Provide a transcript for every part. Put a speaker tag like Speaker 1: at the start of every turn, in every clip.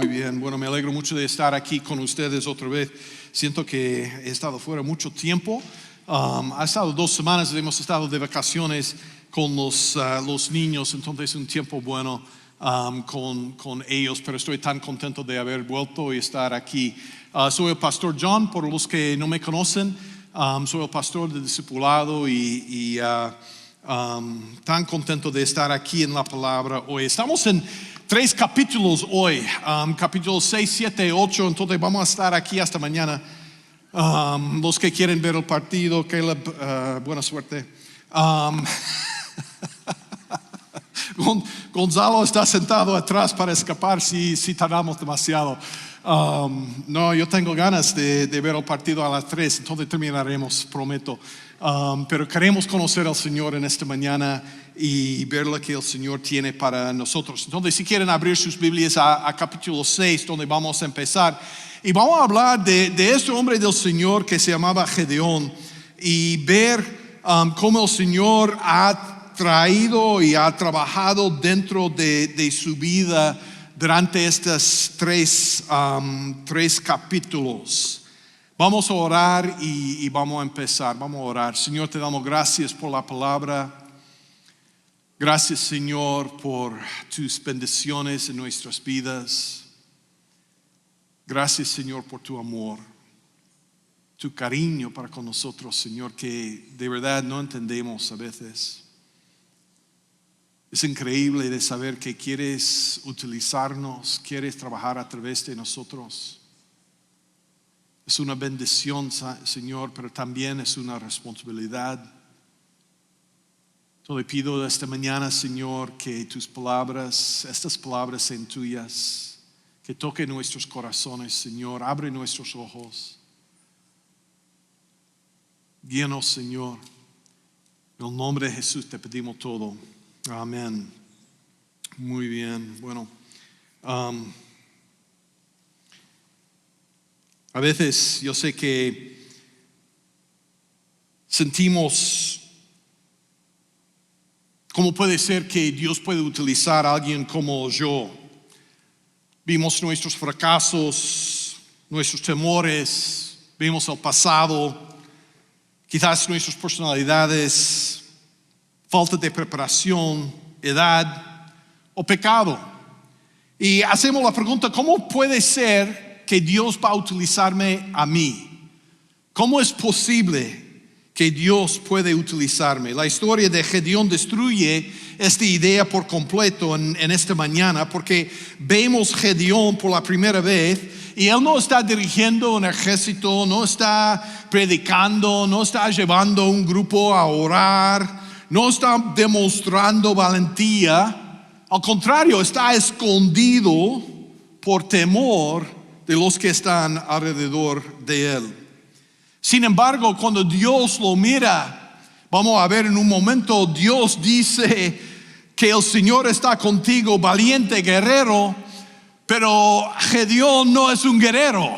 Speaker 1: Muy bien, bueno, me alegro mucho de estar aquí con ustedes otra vez. Siento que he estado fuera mucho tiempo. Ha estado 2 semanas, hemos estado de vacaciones con los niños, entonces un tiempo bueno con ellos, pero estoy tan contento de haber vuelto y estar aquí. Soy el pastor John, por los que no me conocen, soy el pastor de discipulado y tan contento de estar aquí en la palabra hoy. Estamos en 3 capítulos hoy, capítulos 6, 7, 8, entonces vamos a estar aquí hasta mañana. Los que quieren ver el partido, Caleb, buena suerte. Gonzalo está sentado atrás para escapar si tardamos demasiado. No, yo tengo ganas de ver el partido a las 3, entonces terminaremos, prometo. Pero queremos conocer al Señor en esta mañana y ver lo que el Señor tiene para nosotros. Entonces, si quieren abrir sus Biblias a capítulo 6, donde vamos a empezar. Y vamos a hablar de este hombre del Señor que se llamaba Gedeón y ver cómo el Señor ha traído y ha trabajado dentro de su vida durante estos 3 capítulos. Vamos a orar y vamos a empezar. Vamos a orar. Señor, te damos gracias por la palabra. Gracias, Señor, por tus bendiciones en nuestras vidas. Gracias, Señor, por tu amor, tu cariño para con nosotros, Señor, que de verdad no entendemos a veces. Es increíble de saber que quieres utilizarnos, quieres trabajar a través de nosotros. Es una bendición, Señor, pero también es una responsabilidad. Yo le pido esta mañana, Señor, que tus palabras, estas palabras sean tuyas, que toque nuestros corazones, Señor, abre nuestros ojos. Guíanos, Señor. En el nombre de Jesús te pedimos todo. Amén. Muy bien, bueno. A veces yo sé que sentimos cómo puede ser que Dios puede utilizar a alguien como yo. Vimos nuestros fracasos, nuestros temores, vimos el pasado, quizás nuestras personalidades, falta de preparación, edad o pecado. Y hacemos la pregunta, ¿cómo puede ser que Dios va a utilizarme a mí? ¿Cómo es posible que Dios puede utilizarme? La historia de Gedeón destruye esta idea por completo en esta mañana, porque vemos Gedeón por la primera vez y él no está dirigiendo un ejército, no está predicando, no está llevando un grupo a orar, no está demostrando valentía. Al contrario, está escondido por temor de los que están alrededor de él. Sin embargo, cuando Dios lo mira, vamos a ver en un momento, Dios dice que el Señor está contigo, valiente guerrero, pero Gedeón no es un guerrero.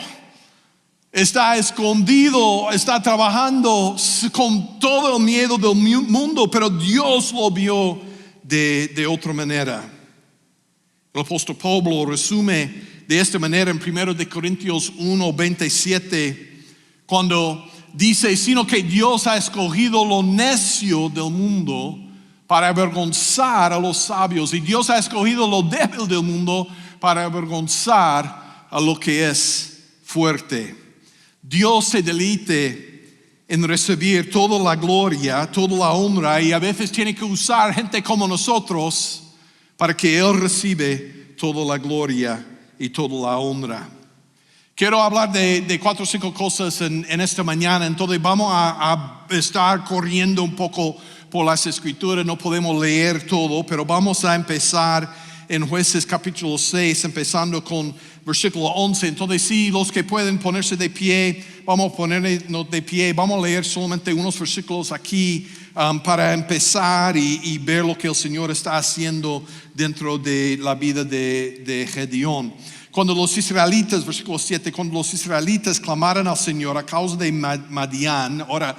Speaker 1: Está escondido, está trabajando con todo el miedo del mundo, pero Dios lo vio de otra manera. El apóstol Pablo resume de esta manera en 1 Corintios 1:27, cuando dice, sino que Dios ha escogido lo necio del mundo para avergonzar a los sabios, y Dios ha escogido lo débil del mundo para avergonzar a lo que es fuerte. Dios se deleite en recibir toda la gloria, toda la honra, y a veces tiene que usar gente como nosotros para que Él reciba toda la gloria y toda la honra. Quiero hablar de 4 o 5 cosas en esta mañana, entonces vamos a estar corriendo un poco por las escrituras, no podemos leer todo, pero vamos a empezar en Jueces capítulo 6, empezando con versículo 11. Entonces, sí, los que pueden ponerse de pie, vamos a ponernos de pie. Vamos a leer solamente unos versículos aquí para empezar y ver lo que el Señor está haciendo dentro de la vida de Gedeón. Cuando los israelitas, versículo 7, cuando los israelitas clamaron al Señor a causa de Madián, ahora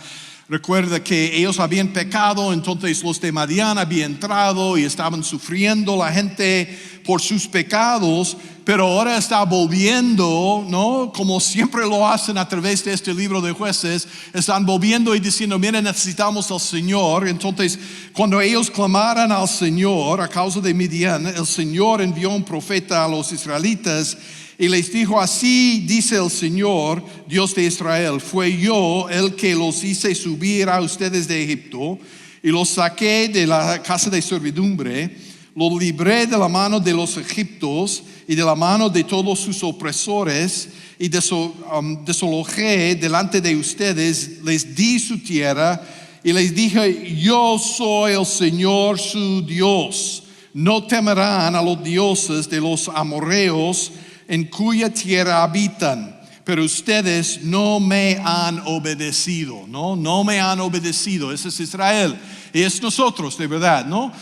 Speaker 1: Recuerda que ellos habían pecado, entonces los de Madián habían entrado y estaban sufriendo la gente por sus pecados, pero ahora está volviendo, ¿no? Como siempre lo hacen a través de este libro de Jueces, están volviendo y diciendo, miren, necesitamos al Señor. Entonces, cuando ellos clamaran al Señor a causa de Midian, el Señor envió un profeta a los israelitas y les dijo, así dice el Señor, Dios de Israel, fue yo el que los hice subir a ustedes de Egipto y los saqué de la casa de servidumbre, los libré de la mano de los egipcios y de la mano de todos sus opresores y desolojé delante de ustedes, les di su tierra y les dije, yo soy el Señor su Dios, no temerán a los dioses de los amorreos, en cuya tierra habitan, pero ustedes no me han obedecido, no me han obedecido. Ese es Israel y es nosotros, de verdad, ¿no?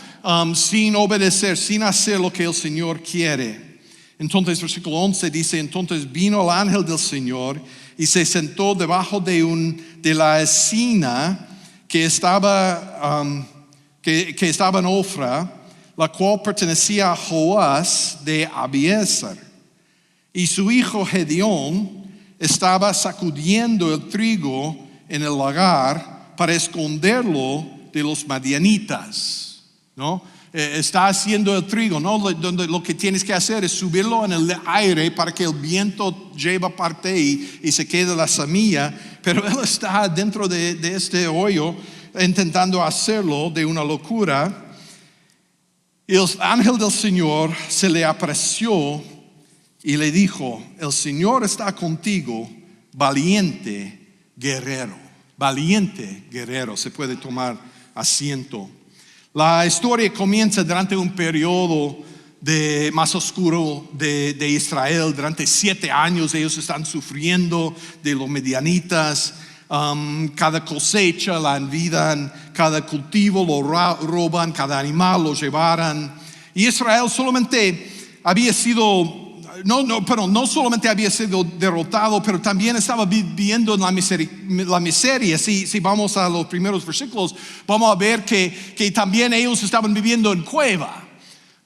Speaker 1: Sin obedecer, sin hacer lo que el Señor quiere. Entonces, versículo 11 dice, entonces vino el ángel del Señor y se sentó debajo de la encina que estaba en Ofra, la cual pertenecía a Joás de Abiezer. Y su hijo Gedeón estaba sacudiendo el trigo en el lagar para esconderlo de los madianitas, ¿no? Está haciendo el trigo, ¿no? Donde lo que tienes que hacer es subirlo en el aire para que el viento lleve parte y se quede la semilla, pero él está dentro de este hoyo intentando hacerlo de una locura. Y el ángel del Señor se le apareció y le dijo, el Señor está contigo, valiente guerrero. Valiente guerrero. Se puede tomar asiento. La historia comienza durante un periodo más oscuro de Israel. Durante 7 años ellos están sufriendo de los medianitas. Cada cosecha la envidian, cada cultivo lo roban, cada animal lo llevaran. Y Israel solamente había sido... No solamente había sido derrotado, pero también estaba viviendo en la miseria. Si vamos a los primeros versículos, vamos a ver que también ellos estaban viviendo en cueva.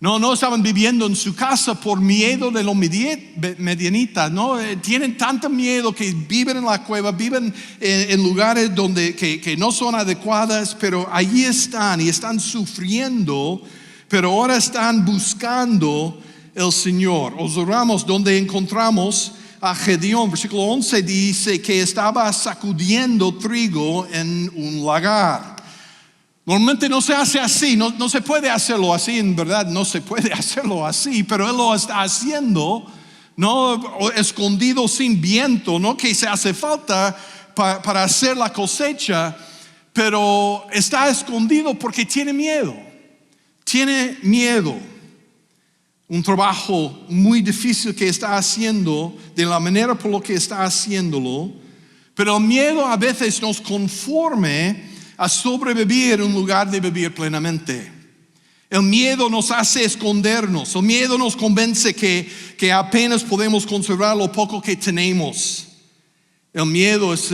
Speaker 1: No estaban viviendo en su casa por miedo de los medianitas, ¿no? Tienen tanto miedo que viven en la cueva, viven en lugares que no son adecuadas, pero allí están y están sufriendo, pero ahora están buscando el Señor. Observamos donde encontramos a Gedeón. Versículo 11 dice que estaba sacudiendo trigo en un lagar. Normalmente no se hace así, no se puede hacerlo así, en verdad no se puede hacerlo así, pero él lo está haciendo, no escondido sin viento, no que se hace falta para hacer la cosecha, pero está escondido porque tiene miedo. Un trabajo muy difícil que está haciendo, de la manera por lo que está haciéndolo, pero el miedo a veces nos conforme a sobrevivir en lugar de vivir plenamente. El miedo nos hace escondernos, el miedo nos convence que apenas podemos conservar lo poco que tenemos. El miedo es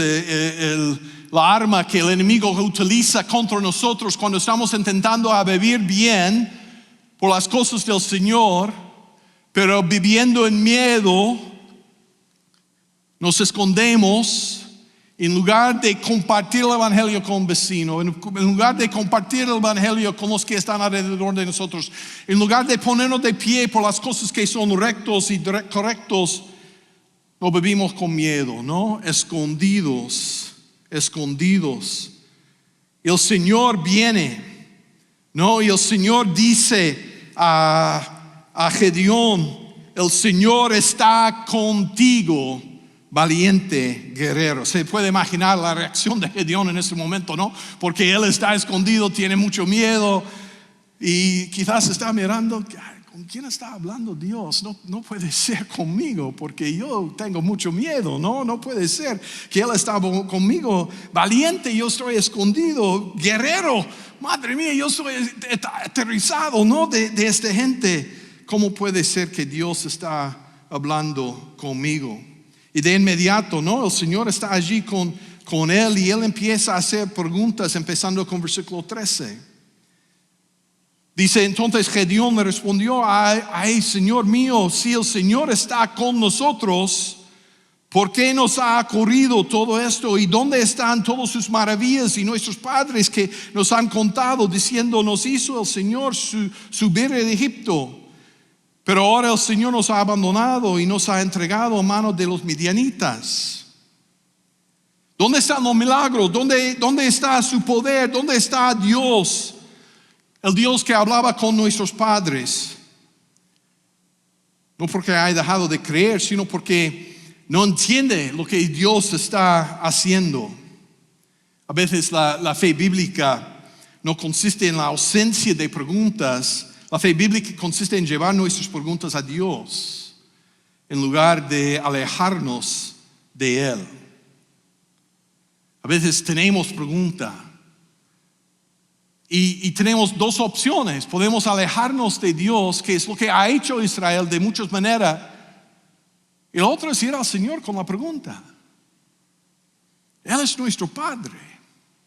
Speaker 1: la arma que el enemigo utiliza contra nosotros cuando estamos intentando a vivir bien por las cosas del Señor, pero viviendo en miedo, nos escondemos. En lugar de compartir el evangelio con un vecino, en lugar de compartir el evangelio con los que están alrededor de nosotros, en lugar de ponernos de pie por las cosas que son rectos y correctos, no vivimos con miedo, ¿no? Escondidos. El Señor viene, ¿no? Y el Señor dice a Gedeón, el Señor está contigo, valiente guerrero. Se puede imaginar la reacción de Gedeón en ese momento, ¿no? Porque él está escondido, tiene mucho miedo y quizás está mirando, ¿con quién está hablando Dios? No puede ser conmigo porque yo tengo mucho miedo, no puede ser que él está conmigo. Valiente, yo estoy escondido. Guerrero, madre mía, yo estoy aterrizado, ¿no? De esta gente. ¿Cómo puede ser que Dios está hablando conmigo? Y de inmediato, ¿no? El Señor está allí con con él y él empieza a hacer preguntas empezando con versículo 13. Dice, entonces Gedeón le respondió, ay, Señor mío, si el Señor está con nosotros, ¿por qué nos ha ocurrido todo esto? ¿Y dónde están todas sus maravillas y nuestros padres que nos han contado diciendo, nos hizo el Señor subir de Egipto? Pero ahora el Señor nos ha abandonado y nos ha entregado a manos de los midianitas. ¿Dónde están los milagros? ¿Dónde está su poder? ¿Dónde está Dios? El Dios que hablaba con nuestros padres. No porque haya dejado de creer, sino porque no entiende lo que Dios está haciendo. A veces la fe bíblica no consiste en la ausencia de preguntas. La fe bíblica consiste en llevar nuestras preguntas a Dios en lugar de alejarnos de Él. A veces tenemos preguntas y tenemos dos opciones. Podemos alejarnos de Dios, que es lo que ha hecho Israel de muchas maneras. Y la otra es ir al Señor con la pregunta. Él es nuestro Padre.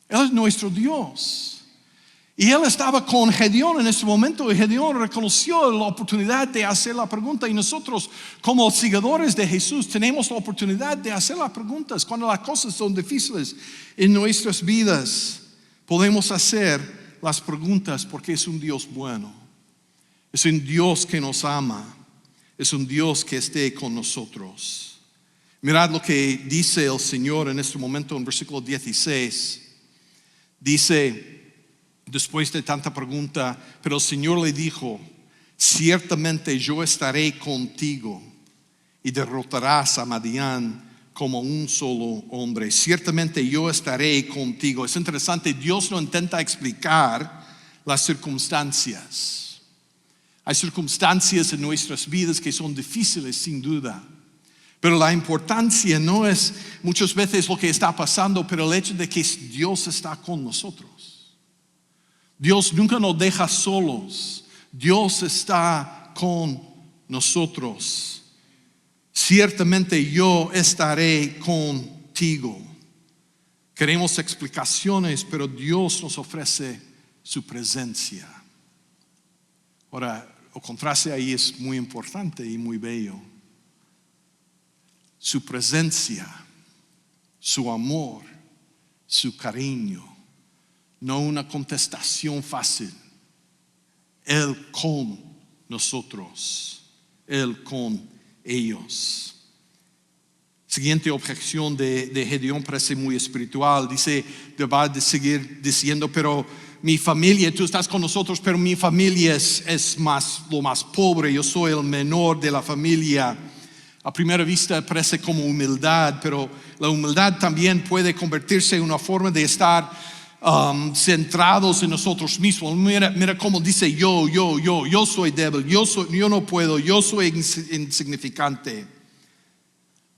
Speaker 1: Él es nuestro Dios. Y él estaba con Gedeón en ese momento y Gedeón reconoció la oportunidad de hacer la pregunta. Y nosotros como seguidores de Jesús tenemos la oportunidad de hacer las preguntas. Cuando las cosas son difíciles en nuestras vidas, podemos hacer las preguntas porque es un Dios bueno. Es un Dios que nos ama. Es un Dios que esté con nosotros. Mirad lo que dice el Señor en este momento en versículo 16. Dice, después de tanta pregunta, pero el Señor le dijo, ciertamente yo estaré contigo y derrotarás a Madián como un solo hombre. Ciertamente yo estaré contigo. Es interesante, Dios no intenta explicar las circunstancias. Hay circunstancias en nuestras vidas que son difíciles sin duda. Pero la importancia no es muchas veces lo que está pasando, pero el hecho de que Dios está con nosotros. Dios nunca nos deja solos. Dios está con nosotros. Ciertamente yo estaré contigo. Queremos explicaciones, pero Dios nos ofrece su presencia. Ahora, el contraste ahí es muy importante y muy bello. Su presencia, su amor, su cariño, no una contestación fácil. Él con nosotros, Él con ellos. Siguiente objeción de Gedeón parece muy espiritual. Dice, va a seguir diciendo, pero mi familia, tú estás con nosotros, pero mi familia es lo más pobre. Yo soy el menor de la familia. A primera vista parece como humildad, pero la humildad también puede convertirse en una forma de estar centrados en nosotros mismos. Mira cómo dice yo soy débil, yo no puedo, yo soy insignificante.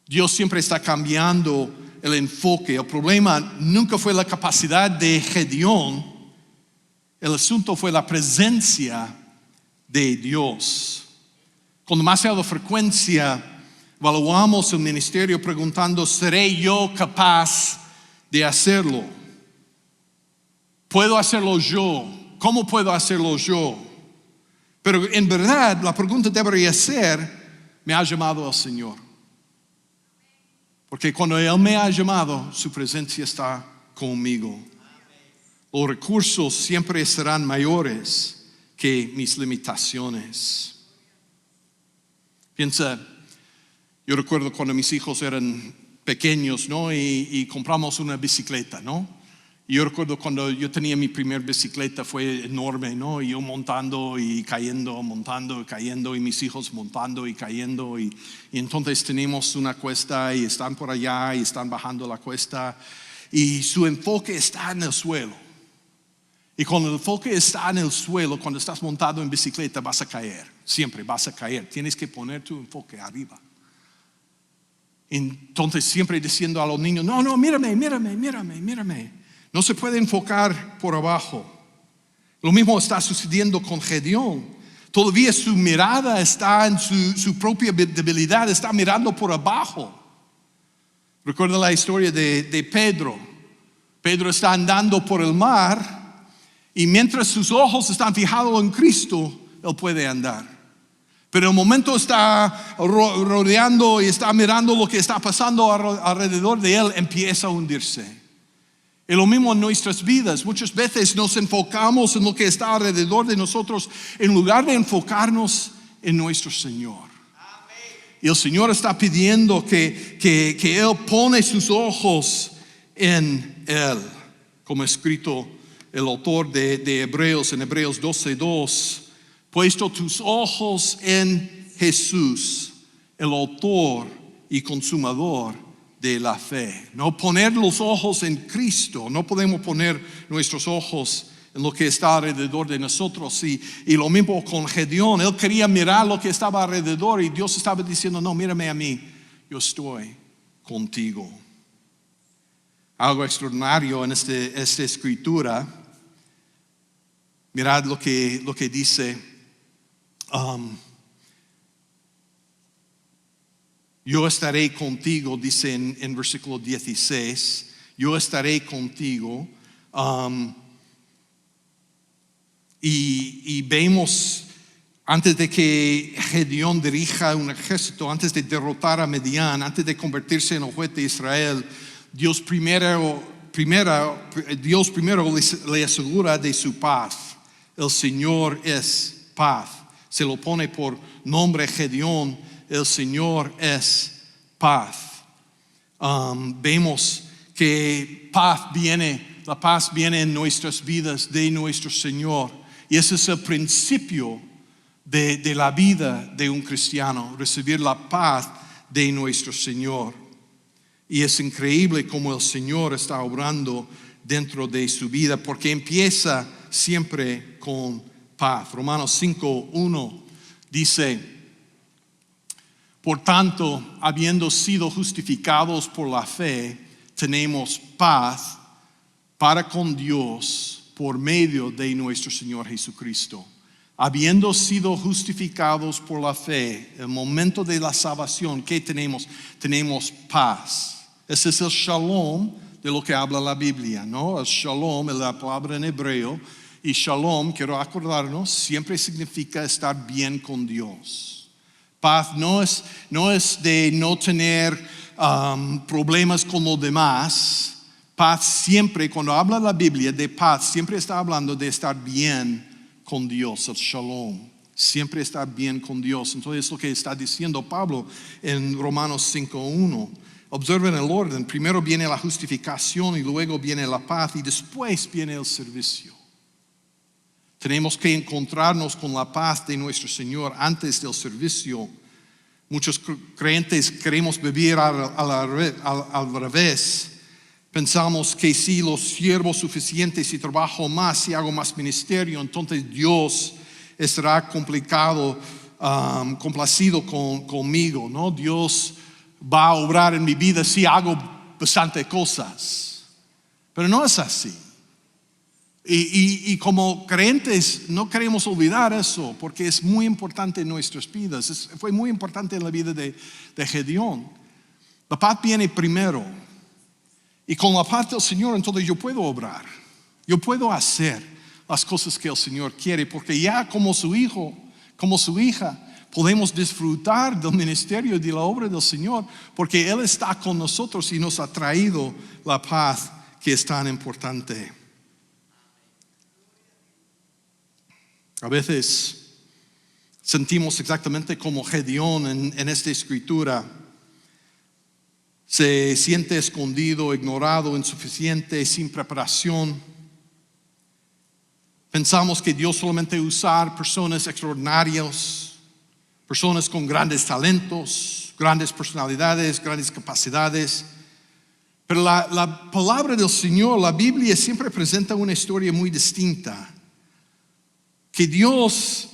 Speaker 1: Dios siempre está cambiando el enfoque. El problema nunca fue la capacidad de Gedeón. El asunto fue la presencia de Dios. Con demasiada frecuencia evaluamos el ministerio preguntando, ¿seré yo capaz de hacerlo? ¿Puedo hacerlo yo? ¿Cómo puedo hacerlo yo? Pero en verdad la pregunta debería ser, ¿me ha llamado el Señor? Porque cuando Él me ha llamado, su presencia está conmigo. Los recursos siempre serán mayores que mis limitaciones. Piensa, yo recuerdo cuando mis hijos eran pequeños, ¿no? Y compramos una bicicleta, ¿no? Y yo recuerdo cuando yo tenía mi primer bicicleta, fue enorme, ¿no? Y yo montando y cayendo, montando y cayendo, y mis hijos montando y cayendo. Y entonces tenemos una cuesta y están por allá y están bajando la cuesta. Y su enfoque está en el suelo. Y cuando el enfoque está en el suelo, cuando estás montado en bicicleta, vas a caer. Siempre vas a caer. Tienes que poner tu enfoque arriba. Entonces siempre diciendo a los niños, no, mírame. No se puede enfocar por abajo. Lo mismo está sucediendo con Gedeón. Todavía su mirada está en su propia debilidad, está mirando por abajo. Recuerda la historia de Pedro. Pedro está andando por el mar y mientras sus ojos están fijados en Cristo, él puede andar. Pero el momento está rodeando y está mirando lo que está pasando alrededor de él, empieza a hundirse. Y lo mismo en nuestras vidas. Muchas veces nos enfocamos en lo que está alrededor de nosotros en lugar de enfocarnos en nuestro Señor. Y el Señor está pidiendo que Él pone sus ojos en Él. Como escrito el autor de Hebreos en Hebreos 12:2. Puesto tus ojos en Jesús, el autor y consumador de la fe. No poner los ojos en Cristo. No podemos poner nuestros ojos en lo que está alrededor de nosotros. Y lo mismo con Gedeón. Él quería mirar lo que estaba alrededor y Dios estaba diciendo, no, mírame a mí, yo estoy contigo. Algo extraordinario en esta escritura. Mirad lo que dice. Yo estaré contigo, dice en versículo 16. Yo estaré contigo. Y vemos, antes de que Gedeón dirija un ejército, antes de derrotar a Midian, antes de convertirse en el juez de Israel, Dios primero le asegura de su paz. El Señor es paz. Se lo pone por nombre Gedeón, el Señor es paz. Vemos que la paz viene en nuestras vidas de nuestro Señor. Y ese es el principio de la vida de un cristiano, recibir la paz de nuestro Señor. Y es increíble cómo el Señor está obrando dentro de su vida, porque empieza siempre con paz. Romanos 5:1 dice, por tanto, habiendo sido justificados por la fe, tenemos paz para con Dios por medio de nuestro Señor Jesucristo. Habiendo sido justificados por la fe, el momento de la salvación, ¿qué tenemos? Tenemos paz. Ese es el shalom de lo que habla la Biblia, ¿no? El shalom es la palabra en hebreo. Y shalom, quiero acordarnos, siempre significa estar bien con Dios. Paz no es de no tener problemas con los demás. Paz siempre, cuando habla la Biblia de paz, siempre está hablando de estar bien con Dios, el shalom. Siempre estar bien con Dios. Entonces es lo que está diciendo Pablo en Romanos 5:1. Observen el orden. Primero viene la justificación y luego viene la paz y después viene el servicio. Tenemos que encontrarnos con la paz de nuestro Señor antes del servicio. Muchos creyentes queremos vivir al revés. Pensamos que si los siervo suficiente, si trabajo más, si hago más ministerio, entonces Dios estará complacido conmigo, ¿no? Dios va a obrar en mi vida si hago bastante cosas. Pero no es así. Y como creyentes no queremos olvidar eso, porque es muy importante en nuestras vidas. Fue muy importante en la vida de Gedeón. La paz viene primero. Y con la paz del Señor, entonces yo puedo obrar. Yo puedo hacer las cosas que el Señor quiere, porque ya como su hijo, como su hija, podemos disfrutar del ministerio y de la obra del Señor, porque Él está con nosotros y nos ha traído la paz que es tan importante. A veces sentimos exactamente como Gedeón en esta escritura. Se siente escondido, ignorado, insuficiente, sin preparación. Pensamos que Dios solamente usa personas extraordinarias, personas con grandes talentos, grandes personalidades, grandes capacidades. Pero la palabra del Señor, la Biblia, siempre presenta una historia muy distinta. Que Dios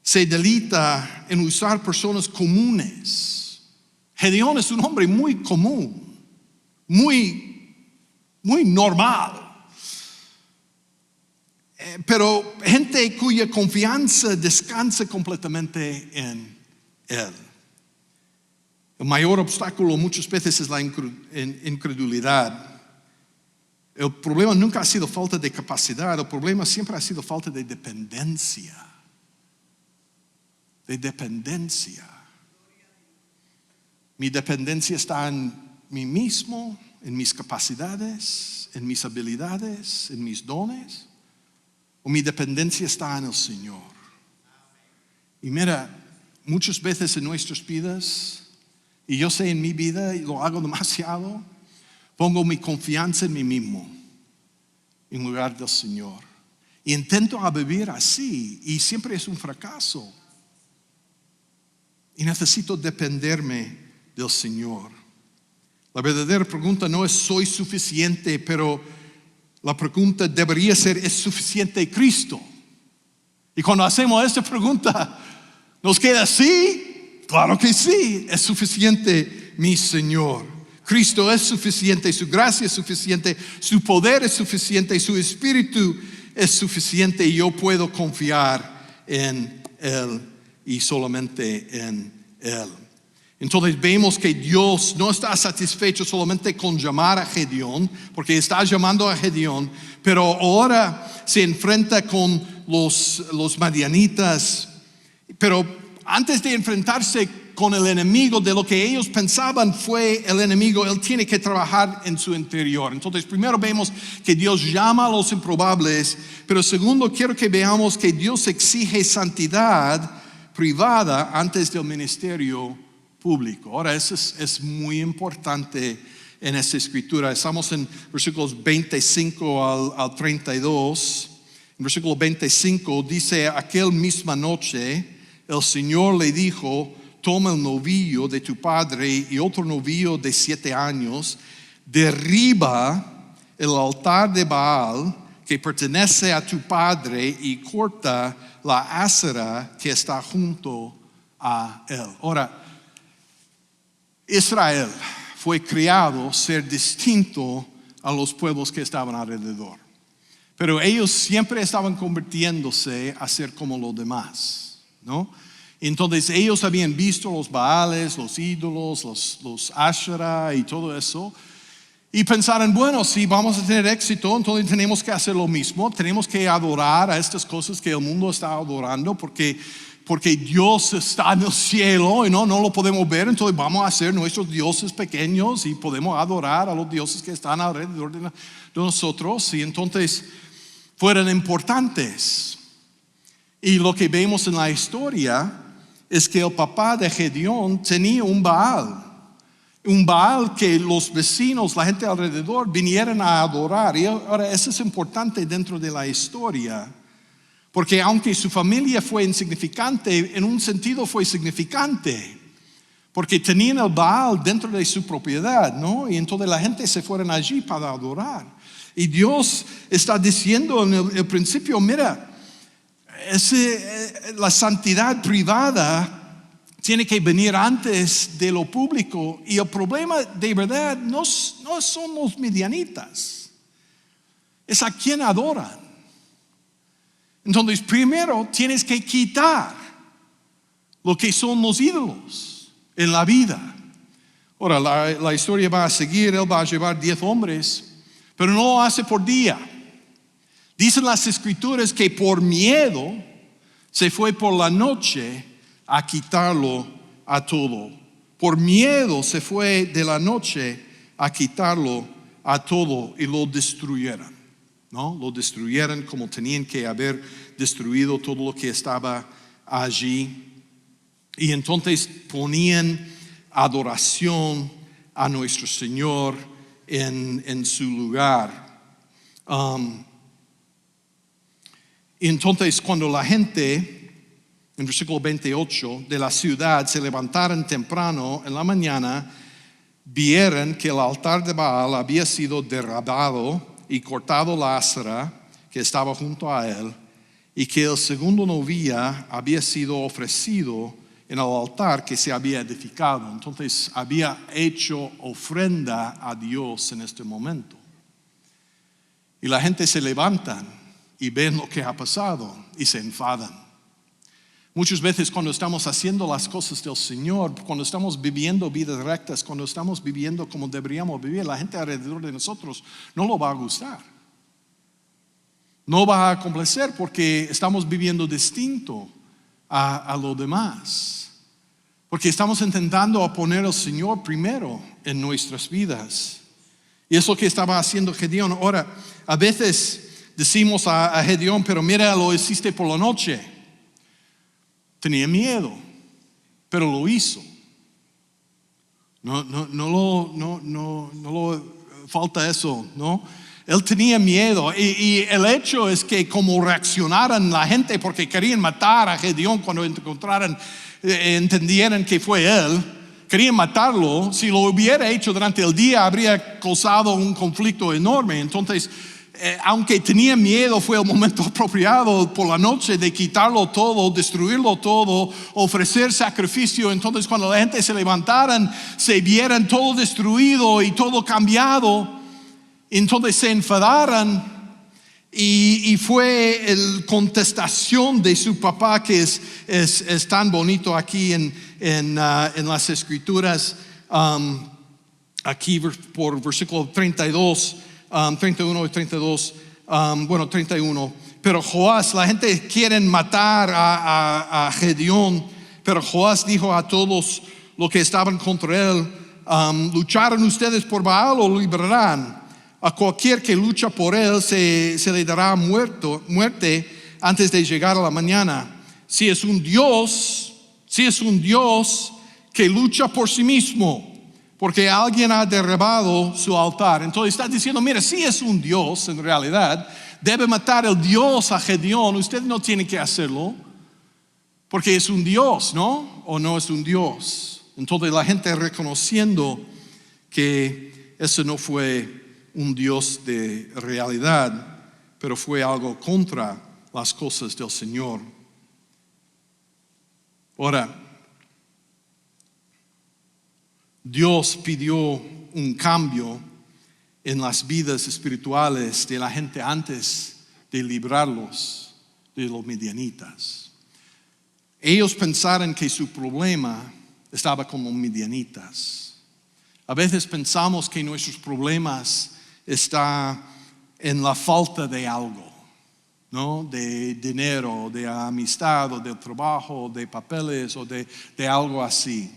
Speaker 1: se deleita en usar personas comunes. Gedeón es un hombre muy común, muy normal. Pero gente cuya confianza descansa completamente en Él. El mayor obstáculo muchas veces es la incredulidad. El problema nunca ha sido falta de capacidad, el problema siempre ha sido falta de dependencia. De dependencia. Mi dependencia está en mí mismo, en mis capacidades, en mis habilidades, en mis dones. O mi dependencia está en el Señor. Y mira, muchas veces en nuestras vidas, y yo sé en mi vida, y lo hago demasiado, pongo mi confianza en mí mismo, en lugar del Señor. Y intento a vivir así, y siempre es un fracaso. Y necesito dependerme del Señor. La verdadera pregunta no es ¿soy suficiente? Pero la pregunta debería ser ¿es suficiente Cristo? Y cuando hacemos esta pregunta, ¿nos queda sí? Claro que sí, es suficiente mi Señor. Cristo es suficiente, su gracia es suficiente, su poder es suficiente, su espíritu es suficiente y yo puedo confiar en Él y solamente en Él. Entonces vemos que Dios no está satisfecho solamente con llamar a Gedeón, porque está llamando a Gedeón, pero ahora se enfrenta con los madianitas. Pero antes de enfrentarse con el enemigo, de lo que ellos pensaban fue el enemigo, él tiene que trabajar en su interior. Entonces primero vemos que Dios llama a los improbables, pero segundo quiero que veamos que Dios exige santidad privada antes del ministerio público. Ahora eso es muy importante en esta escritura. Estamos en versículos 25 al 32. En versículo 25 dice: aquel misma noche el Señor le dijo: toma el novillo de tu padre y otro novillo de 7 años, derriba el altar de Baal que pertenece a tu padre y corta la ásera que está junto a él. Ahora, Israel fue creado ser distinto a los pueblos que estaban alrededor. Pero ellos siempre estaban convirtiéndose a ser como los demás, ¿no? Entonces ellos habían visto los Baales, los ídolos, los Ashera y todo eso. Y pensaron, bueno, si vamos a tener éxito, entonces tenemos que hacer lo mismo. Tenemos que adorar a estas cosas que el mundo está adorando porque Dios está en el cielo y no lo podemos ver. Entonces vamos a hacer nuestros dioses pequeños y podemos adorar a los dioses que están alrededor de nosotros. Y entonces fueron importantes. Y lo que vemos en la historia es que el papá de Gedeón tenía un Baal que los vecinos, la gente alrededor, vinieran a adorar. Y ahora eso es importante dentro de la historia, porque aunque su familia fue insignificante, en un sentido fue significante, porque tenían el Baal dentro de su propiedad, ¿no? Y entonces la gente se fueron allí para adorar. Y Dios está diciendo en el principio, mira, la santidad privada tiene que venir antes de lo público. Y el problema de verdad no son los midianitas, es a quien adoran. Entonces primero tienes que quitar lo que son los ídolos en la vida. Ahora la historia va a seguir, él va a llevar 10 hombres, pero no lo hace por día. Dicen las escrituras que por miedo se fue por la noche a quitarlo a todo. Por miedo se fue de la noche a quitarlo a todo y lo destruyeron, ¿no? Lo destruyeron como tenían que haber destruido todo lo que estaba allí. Y entonces ponían adoración a nuestro Señor en su lugar. Entonces cuando la gente, en versículo 28, de la ciudad se levantaron temprano en la mañana, vieron que el altar de Baal había sido derribado y cortado la ásera que estaba junto a él, y que el segundo novillo había sido ofrecido en el altar que se había edificado. Entonces había hecho ofrenda a Dios en este momento. Y la gente se levanta y ven lo que ha pasado y se enfadan. Muchas veces cuando estamos haciendo las cosas del Señor, cuando estamos viviendo vidas rectas, cuando estamos viviendo como deberíamos vivir, la gente alrededor de nosotros no lo va a gustar. No va a complacer porque estamos viviendo distinto a lo demás. Porque estamos intentando poner al Señor primero en nuestras vidas. Y es lo que estaba haciendo Gedeón. Ahora, a veces decimos a Gedeón, pero mira, lo hiciste por la noche. Tenía miedo, pero lo hizo. No falta eso, ¿no? Él tenía miedo y el hecho es que como reaccionaran la gente porque querían matar a Gedeón cuando entendieran que fue él, querían matarlo. Si lo hubiera hecho durante el día habría causado un conflicto enorme. Entonces, aunque tenía miedo, fue el momento apropiado por la noche de quitarlo todo, destruirlo todo, ofrecer sacrificio. Entonces cuando la gente se levantaran, se vieran todo destruido y todo cambiado, entonces se enfadaran y fue la contestación de su papá que es tan bonito aquí en las escrituras, aquí por versículo 32. 31 y 32, 31. Pero Joás, la gente quiere matar a Gedeón, pero Joás dijo a todos los que estaban contra él, ¿lucharon ustedes por Baal o librarán? A cualquier que lucha por él se le dará muerte antes de llegar a la mañana. Si es un Dios que lucha por sí mismo, porque alguien ha derribado su altar. Entonces está diciendo, mira, si es un Dios en realidad, debe matar el Dios a Gedeón. Usted no tiene que hacerlo, porque es un Dios, ¿no? O no es un Dios. Entonces la gente reconociendo que ese no fue un Dios de realidad, pero fue algo contra las cosas del Señor. Ahora, Dios pidió un cambio en las vidas espirituales de la gente antes de librarlos de los midianitas. Ellos pensaron que su problema estaba con los midianitas. A veces pensamos que nuestros problemas están en la falta de algo, ¿no? De dinero, de amistad, o de trabajo, de papeles, o de algo así.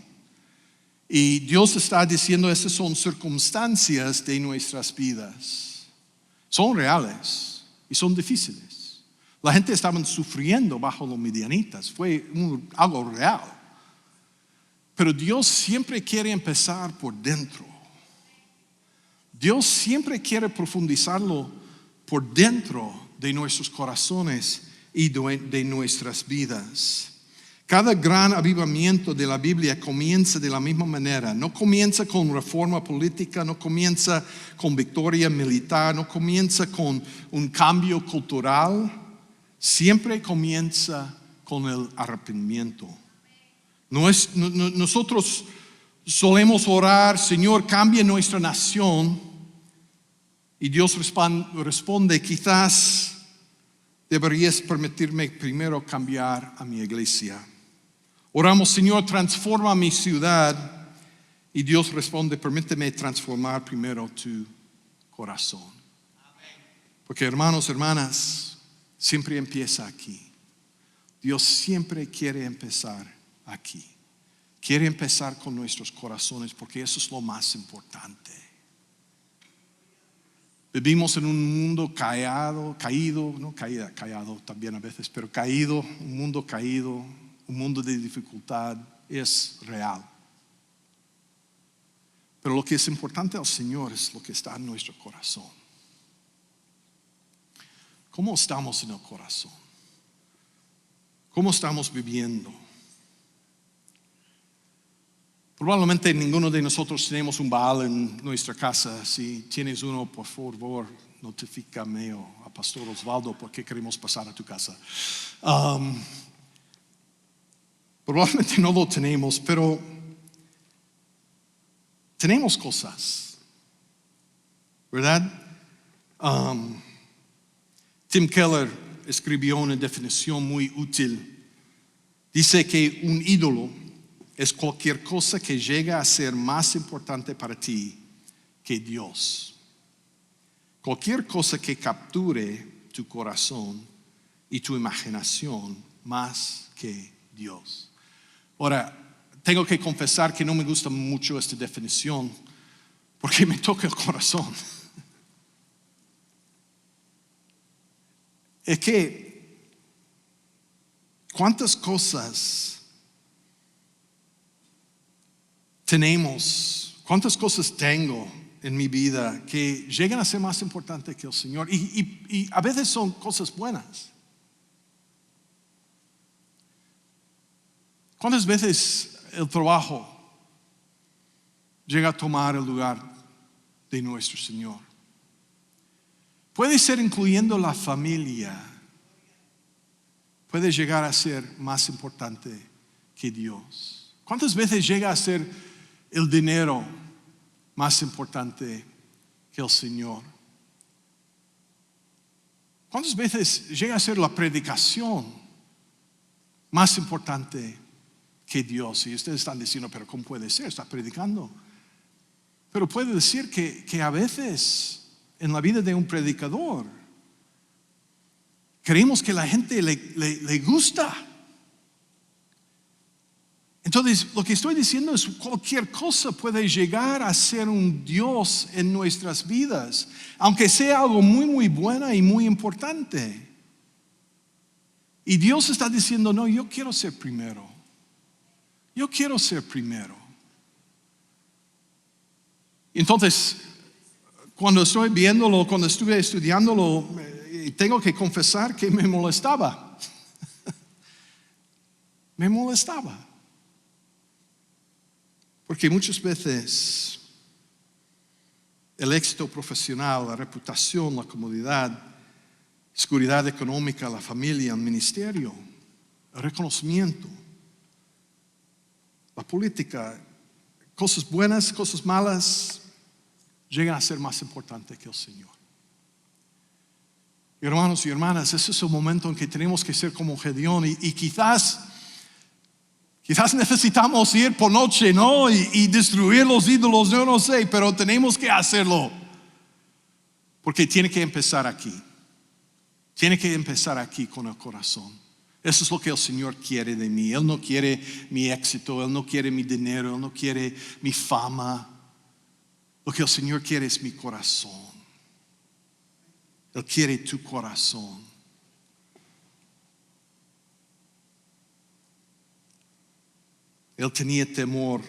Speaker 1: Y Dios está diciendo, esas son circunstancias de nuestras vidas. Son reales y son difíciles. La gente estaba sufriendo bajo los midianitas, fue algo real. Pero Dios siempre quiere empezar por dentro. Dios siempre quiere profundizarlo por dentro de nuestros corazones y de nuestras vidas. Cada gran avivamiento de la Biblia comienza de la misma manera. No comienza con reforma política, no comienza con victoria militar, no comienza con un cambio cultural. Siempre comienza con el arrepentimiento. Nosotros solemos orar, Señor, cambia nuestra nación. Y Dios responde, quizás deberías permitirme primero cambiar a mi iglesia. Oramos, Señor, transforma mi ciudad. Y Dios responde, permíteme transformar primero tu corazón. Porque hermanos, hermanas, siempre empieza aquí. Dios siempre quiere empezar aquí. Quiere empezar con nuestros corazones porque eso es lo más importante. Vivimos en un mundo caído, no callado también a veces, pero caído, un mundo caído, un mundo de dificultad, es real. Pero lo que es importante al Señor es lo que está en nuestro corazón. ¿Cómo estamos en el corazón? ¿Cómo estamos viviendo? Probablemente ninguno de nosotros tenemos un Baal en nuestra casa. Si tienes uno, por favor, notifícame o a Pastor Osvaldo porque queremos pasar a tu casa. Probablemente no lo tenemos, pero tenemos cosas, ¿verdad? Tim Keller escribió una definición muy útil Dice que un ídolo es cualquier cosa que llega a ser más importante para ti que Dios. Cualquier cosa que capture tu corazón y tu imaginación más que Dios. Ahora, tengo que confesar que no me gusta mucho esta definición porque me toca el corazón. Es que, ¿cuántas cosas tenemos? ¿Cuántas cosas tengo en mi vida que llegan a ser más importantes que el Señor? Y a veces son cosas buenas. ¿Cuántas veces el trabajo llega a tomar el lugar de nuestro Señor? Puede ser incluyendo la familia. Puede llegar a ser más importante que Dios. ¿Cuántas veces llega a ser el dinero más importante que el Señor? ¿Cuántas veces llega a ser la predicación más importante que Dios? Y ustedes están diciendo, pero ¿cómo puede ser? Está predicando. Pero puede decir que a veces en la vida de un predicador creemos que la gente le gusta. Entonces, lo que estoy diciendo es cualquier cosa puede llegar a ser un Dios en nuestras vidas, aunque sea algo muy, muy bueno y muy importante. Y Dios está diciendo, no, yo quiero ser primero. Yo quiero ser primero. Entonces, cuando estoy viéndolo, cuando estuve estudiándolo, tengo que confesar que me molestaba. Me molestaba. Porque muchas veces el éxito profesional, la reputación, la comodidad, seguridad económica, la familia, el ministerio, el reconocimiento, la política, cosas buenas, cosas malas, llegan a ser más importantes que el Señor. Hermanos y hermanas, ese es el momento en que tenemos que ser como Gedeón y quizás necesitamos ir por noche, ¿no? Y destruir los ídolos, yo no sé, pero tenemos que hacerlo. Porque tiene que empezar aquí. Tiene que empezar aquí con el corazón. Eso es lo que el Señor quiere de mí. Él no quiere mi éxito, Él no quiere mi dinero, Él no quiere mi fama. Lo que el Señor quiere es mi corazón. Él quiere tu corazón. Él tenía temor,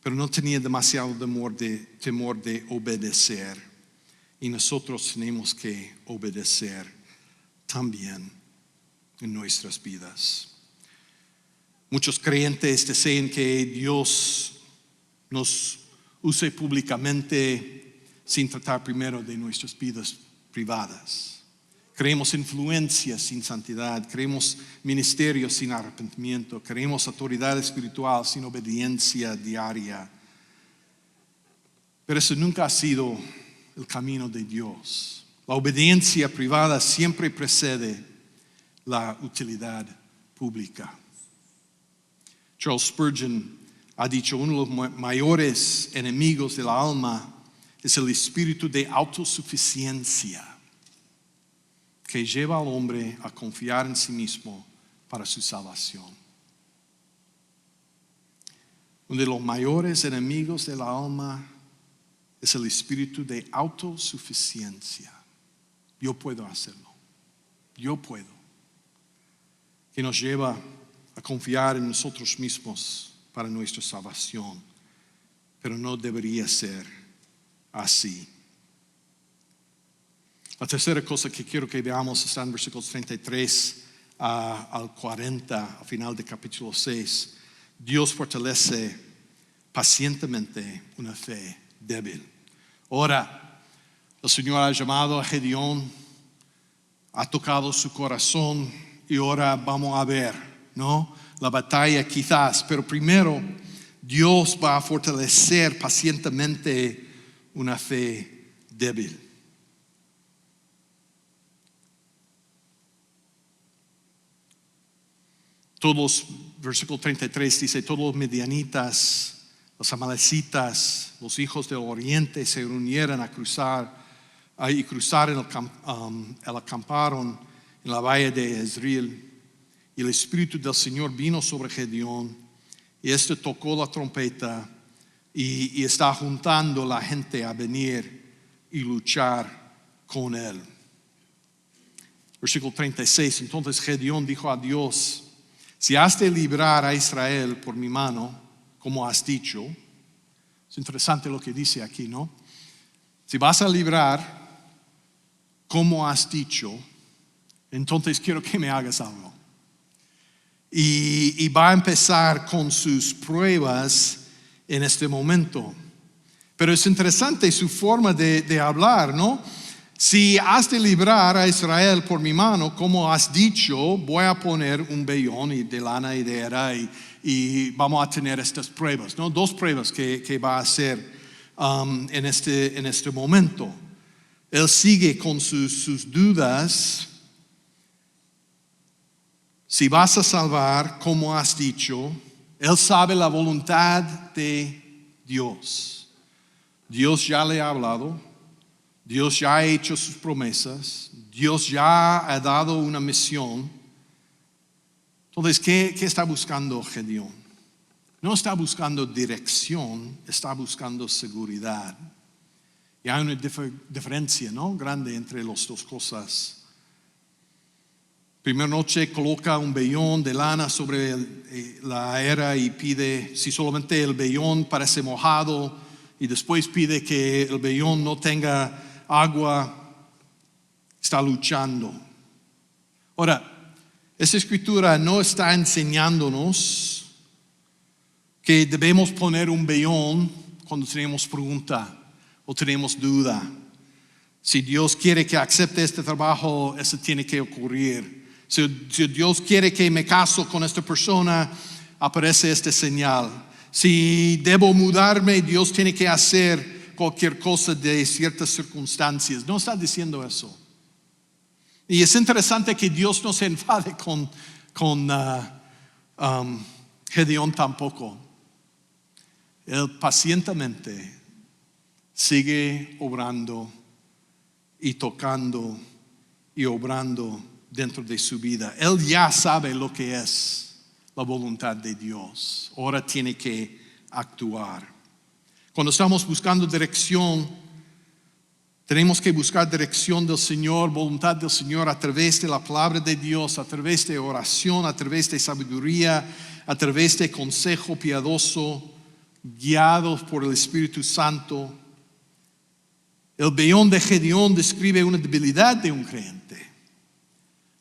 Speaker 1: pero no tenía demasiado temor de obedecer. Y nosotros tenemos que obedecer también en nuestras vidas. Muchos creyentes desean que Dios nos use públicamente sin tratar primero de nuestras vidas privadas. Creemos influencia sin santidad, creemos ministerio sin arrepentimiento, creemos autoridad espiritual sin obediencia diaria. Pero eso nunca ha sido el camino de Dios. La obediencia privada siempre precede la utilidad pública. Charles Spurgeon ha dicho, uno de los mayores enemigos de la alma es el espíritu de autosuficiencia que lleva al hombre a confiar en sí mismo para su salvación. Uno de los mayores enemigos de la alma es el espíritu de autosuficiencia. Yo puedo hacerlo. Yo puedo. Que nos lleva a confiar en nosotros mismos para nuestra salvación. Pero no debería ser así. La tercera cosa que quiero que veamos está en versículos 33 al 40, al final del capítulo 6. Dios fortalece pacientemente una fe débil. Ahora, el Señor ha llamado a Gedeón, ha tocado su corazón y ahora vamos a ver, ¿no? La batalla quizás, pero primero Dios va a fortalecer pacientemente una fe débil. Todos, versículo 33 dice, todos los medianitas, los amalecitas, los hijos del oriente se reunieron a cruzar y cruzaron el acamparon en la valle de Jezreel. Y el Espíritu del Señor vino sobre Gedeón, y este tocó la trompeta y está juntando la gente a venir y luchar con él. Versículo 36, entonces Gedeón dijo a Dios, si has de librar a Israel por mi mano, como has dicho, es interesante lo que dice aquí, ¿no? Si vas a librar, como has dicho, entonces quiero que me hagas algo. Y va a empezar con sus pruebas en este momento. Pero es interesante su forma de hablar, ¿no? Si has de librar a Israel por mi mano, como has dicho, voy a poner un vellón y de lana y de era y vamos a tener estas pruebas, ¿no? 2 pruebas que va a hacer en este momento. Él sigue con sus dudas. Si vas a salvar, como has dicho, él sabe la voluntad de Dios. Dios ya le ha hablado, Dios ya ha hecho sus promesas, Dios ya ha dado una misión. Entonces, ¿qué está buscando Gedeón? No está buscando dirección, está buscando seguridad. Y hay una diferencia, ¿no?, grande entre las 2 cosas. Primera noche coloca un vellón de lana sobre la era y pide, si solamente el vellón parece mojado, y después pide que el vellón no tenga agua, está luchando. Ahora, esta escritura no está enseñándonos que debemos poner un vellón cuando tenemos pregunta o tenemos duda. Si Dios quiere que acepte este trabajo, eso tiene que ocurrir. Si Dios quiere que me caso con esta persona, aparece esta señal. Si debo mudarme, Dios tiene que hacer cualquier cosa de ciertas circunstancias. No está diciendo eso. Y es interesante que Dios no se enfade con Gedeón tampoco. Él pacientemente sigue obrando y tocando y obrando dentro de su vida. Él ya sabe lo que es la voluntad de Dios. Ahora tiene que actuar. Cuando estamos buscando dirección, tenemos que buscar dirección del Señor, voluntad del Señor a través de la palabra de Dios, a través de oración, a través de sabiduría, a través de consejo piadoso, guiados por el Espíritu Santo. El vellón de Gedeón describe una debilidad de un creyente.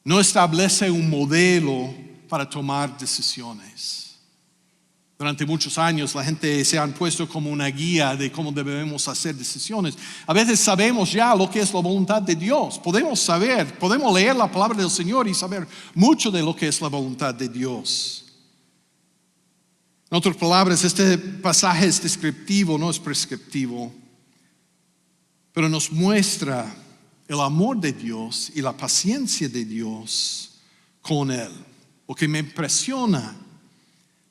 Speaker 1: No establece un modelo para tomar decisiones. Durante muchos años la gente se han puesto como una guía de cómo debemos hacer decisiones. A veces sabemos ya lo que es la voluntad de Dios. Podemos leer la palabra del Señor y saber mucho de lo que es la voluntad de Dios. En otras palabras, este pasaje es descriptivo, no es prescriptivo, pero nos muestra el amor de Dios y la paciencia de Dios con él. Lo que me impresiona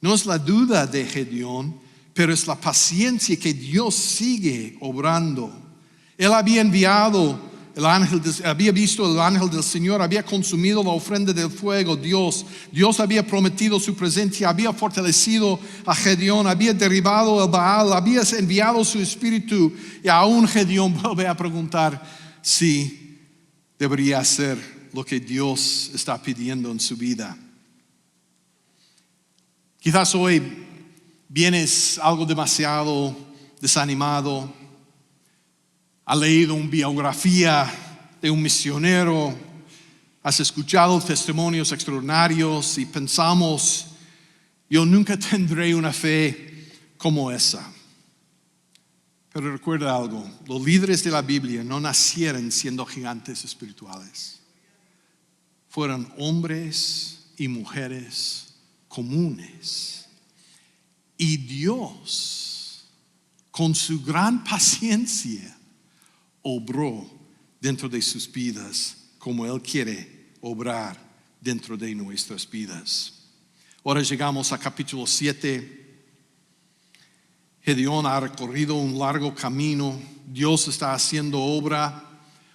Speaker 1: no es la duda de Gedeón, pero es la paciencia que Dios sigue obrando. Él había enviado había visto el ángel del Señor, había consumido la ofrenda del fuego. Dios había prometido su presencia, había fortalecido a Gedeón, había derribado el Baal, había enviado su espíritu, y aún Gedeón vuelve a preguntar si debería hacer lo que Dios está pidiendo en su vida. Quizás hoy vienes algo demasiado desanimado. Has leído una biografía de un misionero, has escuchado testimonios extraordinarios y pensamos, yo nunca tendré una fe como esa. Pero recuerda algo, los líderes de la Biblia no nacieron siendo gigantes espirituales. Fueron hombres y mujeres comunes. Y Dios, con su gran paciencia, obró dentro de sus vidas como Él quiere obrar dentro de nuestras vidas. Ahora llegamos a capítulo 7. Gedeón ha recorrido un largo camino. Dios está haciendo obra.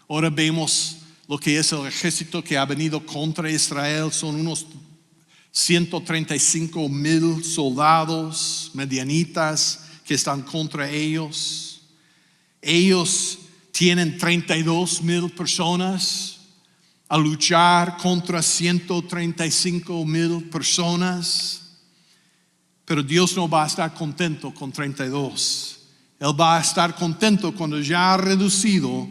Speaker 1: Ahora vemos lo que es el ejército que ha venido contra Israel. Son unos 135,000 soldados medianitas que están contra ellos. Ellos tienen 32,000 personas a luchar contra 135,000 personas. Pero Dios no va a estar contento con 32. Él va a estar contento cuando ya ha reducido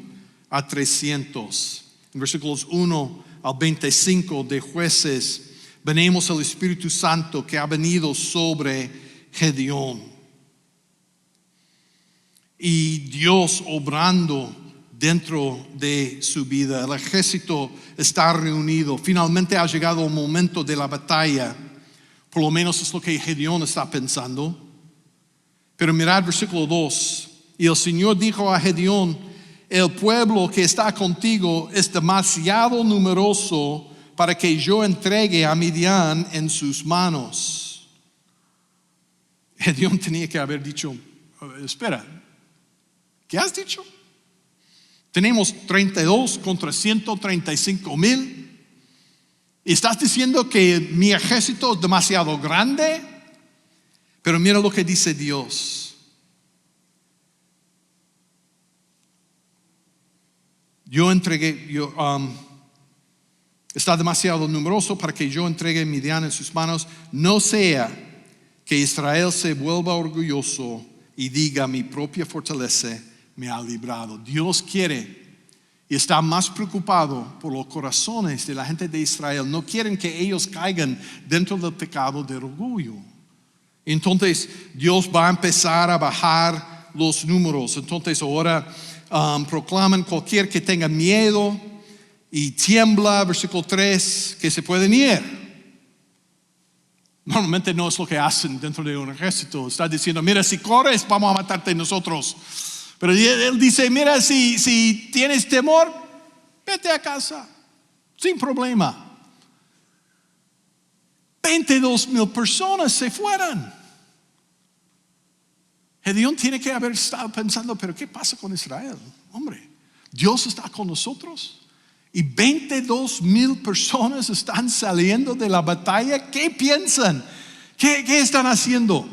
Speaker 1: a 300. En versículos 1 al 25 de Jueces, venimos al Espíritu Santo que ha venido sobre Gedeón. Y Dios obrando dentro de su vida. El ejército está reunido. Finalmente ha llegado el momento de la batalla. Por lo menos es lo que Gedeón está pensando. Pero mirad versículo 2. Y el Señor dijo a Gedeón: el pueblo que está contigo es demasiado numeroso para que yo entregue a Midian en sus manos. Gedeón tenía que haber dicho: espera, ¿qué has dicho? Tenemos 32 contra 135,000. ¿Estás diciendo que mi ejército es demasiado grande? Pero mira lo que dice Dios. Está demasiado numeroso para que yo entregue Midian en sus manos. No sea que Israel se vuelva orgulloso y diga: mi propia fortaleza me ha librado. Dios quiere y está más preocupado por los corazones de la gente de Israel. No quieren que ellos caigan dentro del pecado del orgullo. Entonces Dios va a empezar a bajar los números. Entonces ahora proclaman: cualquier que tenga miedo y tiembla, versículo 3, que se pueden ir. Normalmente no es lo que hacen dentro de un ejército. Está diciendo: mira, si corres vamos a matarte nosotros. Pero él dice: mira, si tienes temor, vete a casa, sin problema. 22,000 personas se fueron. Gedeón tiene que haber estado pensando: pero ¿qué pasa con Israel? Hombre, Dios está con nosotros. Y 22,000 personas están saliendo de la batalla. ¿Qué piensan? ¿Qué están haciendo?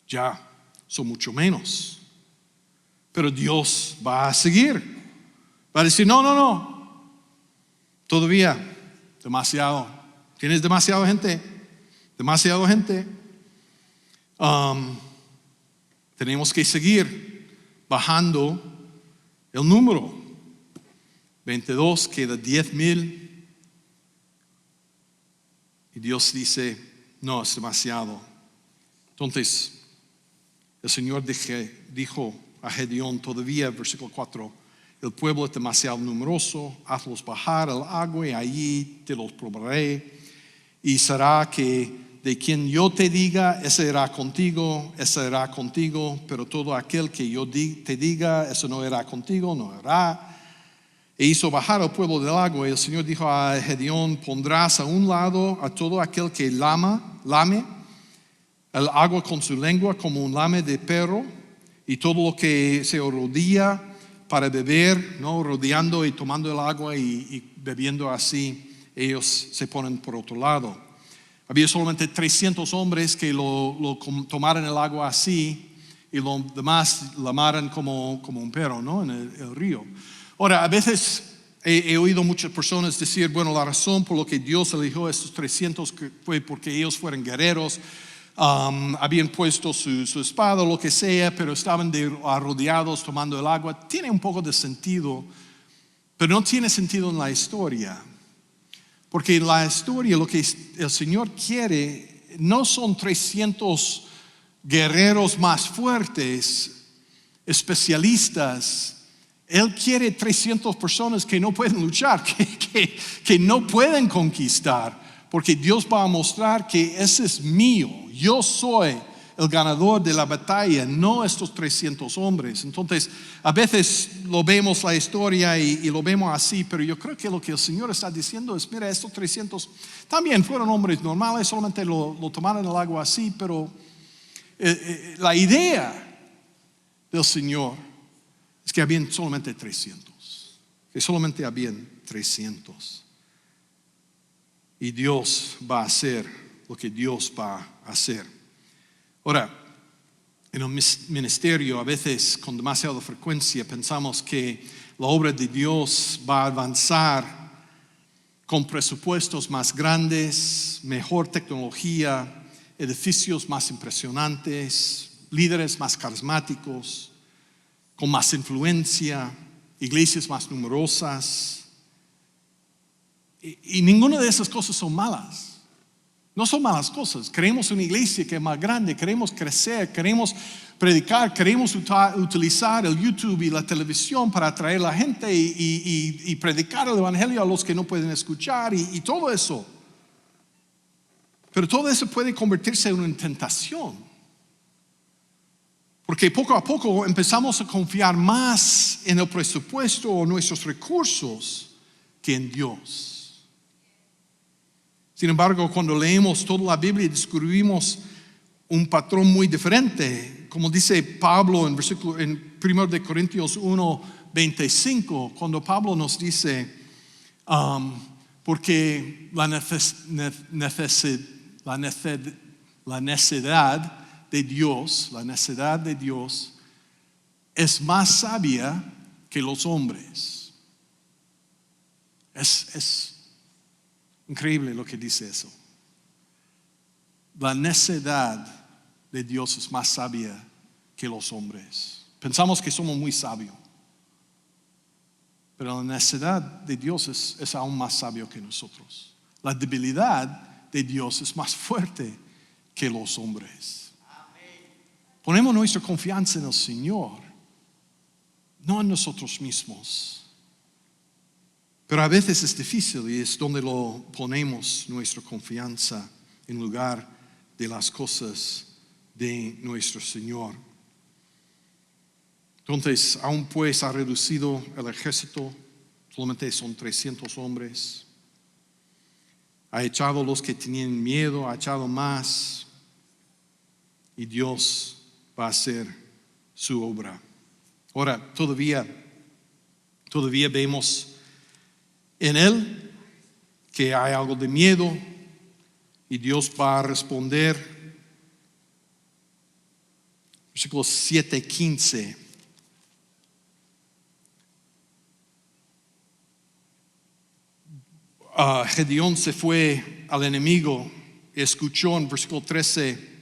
Speaker 1: Ya son mucho menos. Pero Dios va a seguir. Va a decir: no. Todavía demasiado. Tienes demasiada gente. Tenemos que seguir bajando el número. 22 queda 10,000. Y Dios dice: no, es demasiado. Entonces el Señor dijo a Gedeón todavía, versículo 4: el pueblo es demasiado numeroso, hazlos bajar al agua y allí te los probaré. Y será que de quien yo te diga, ese será contigo, pero todo aquel que yo te diga, eso no hará contigo, no hará. E hizo bajar al pueblo del agua. Y el Señor dijo a Gedeón: pondrás a un lado a todo aquel que lame el agua con su lengua como un lame de perro, y todo lo que se rodea para beber, ¿no? Rodeando y tomando el agua y bebiendo así, ellos se ponen por otro lado. Había solamente 300 hombres que lo tomaran el agua así, y los demás lamaran como un perro, ¿no? En el río. Ahora, a veces he oído muchas personas decir: bueno, la razón por la que Dios eligió a estos 300 fue porque ellos fueron guerreros. Habían puesto su espada o lo que sea, pero estaban rodeados tomando el agua. Tiene un poco de sentido, pero no tiene sentido en la historia. Porque en la historia lo que el Señor quiere no son 300 guerreros más fuertes, especialistas. Él quiere 300 personas que no pueden luchar, que no pueden conquistar. Porque Dios va a mostrar que ese es mío. Yo soy el ganador de la batalla, no estos 300 hombres. Entonces, a veces lo vemos la historia y lo vemos así, pero yo creo que lo que el Señor está diciendo es, mira, estos 300 también fueron hombres normales, solamente lo tomaron el agua así, pero la idea del Señor es que habían solamente 300, que solamente habían 300. Y Dios va a hacer lo que Dios va a hacer. Ahora, en el ministerio a veces con demasiada frecuencia pensamos que la obra de Dios va a avanzar con presupuestos más grandes, mejor tecnología, edificios más impresionantes, líderes más carismáticos, con más influencia, iglesias más numerosas. Y ninguna de esas cosas son malas. No son malas cosas. Queremos una iglesia que es más grande, queremos crecer, queremos predicar, queremos utilizar el YouTube y la televisión para atraer a la gente y predicar el evangelio a los que no pueden escuchar y todo eso. Pero todo eso puede convertirse en una tentación. Porque poco a poco empezamos a confiar más en el presupuesto o nuestros recursos que en Dios. Sin embargo, cuando leemos toda la Biblia descubrimos un patrón muy diferente. Como dice Pablo en 1 de Corintios 1:25, cuando Pablo nos dice, porque la necedad de Dios es más sabia que los hombres. Es increíble lo que dice eso. La necedad de Dios es más sabia que los hombres. Pensamos que somos muy sabios, pero la necedad de Dios es aún más sabio que nosotros. La debilidad de Dios es más fuerte que los hombres. Ponemos nuestra confianza en el Señor, no en nosotros mismos. Pero a veces es difícil y es donde lo ponemos nuestra confianza en lugar de las cosas de nuestro Señor. Entonces, aún pues ha reducido el ejército, solamente son 300 hombres. Ha echado los que tenían miedo, ha echado más. Y Dios va a hacer su obra. Ahora, todavía vemos en él que hay algo de miedo y Dios va a responder. Versículo 7:15. Gedeón se fue al enemigo y escuchó en versículo 13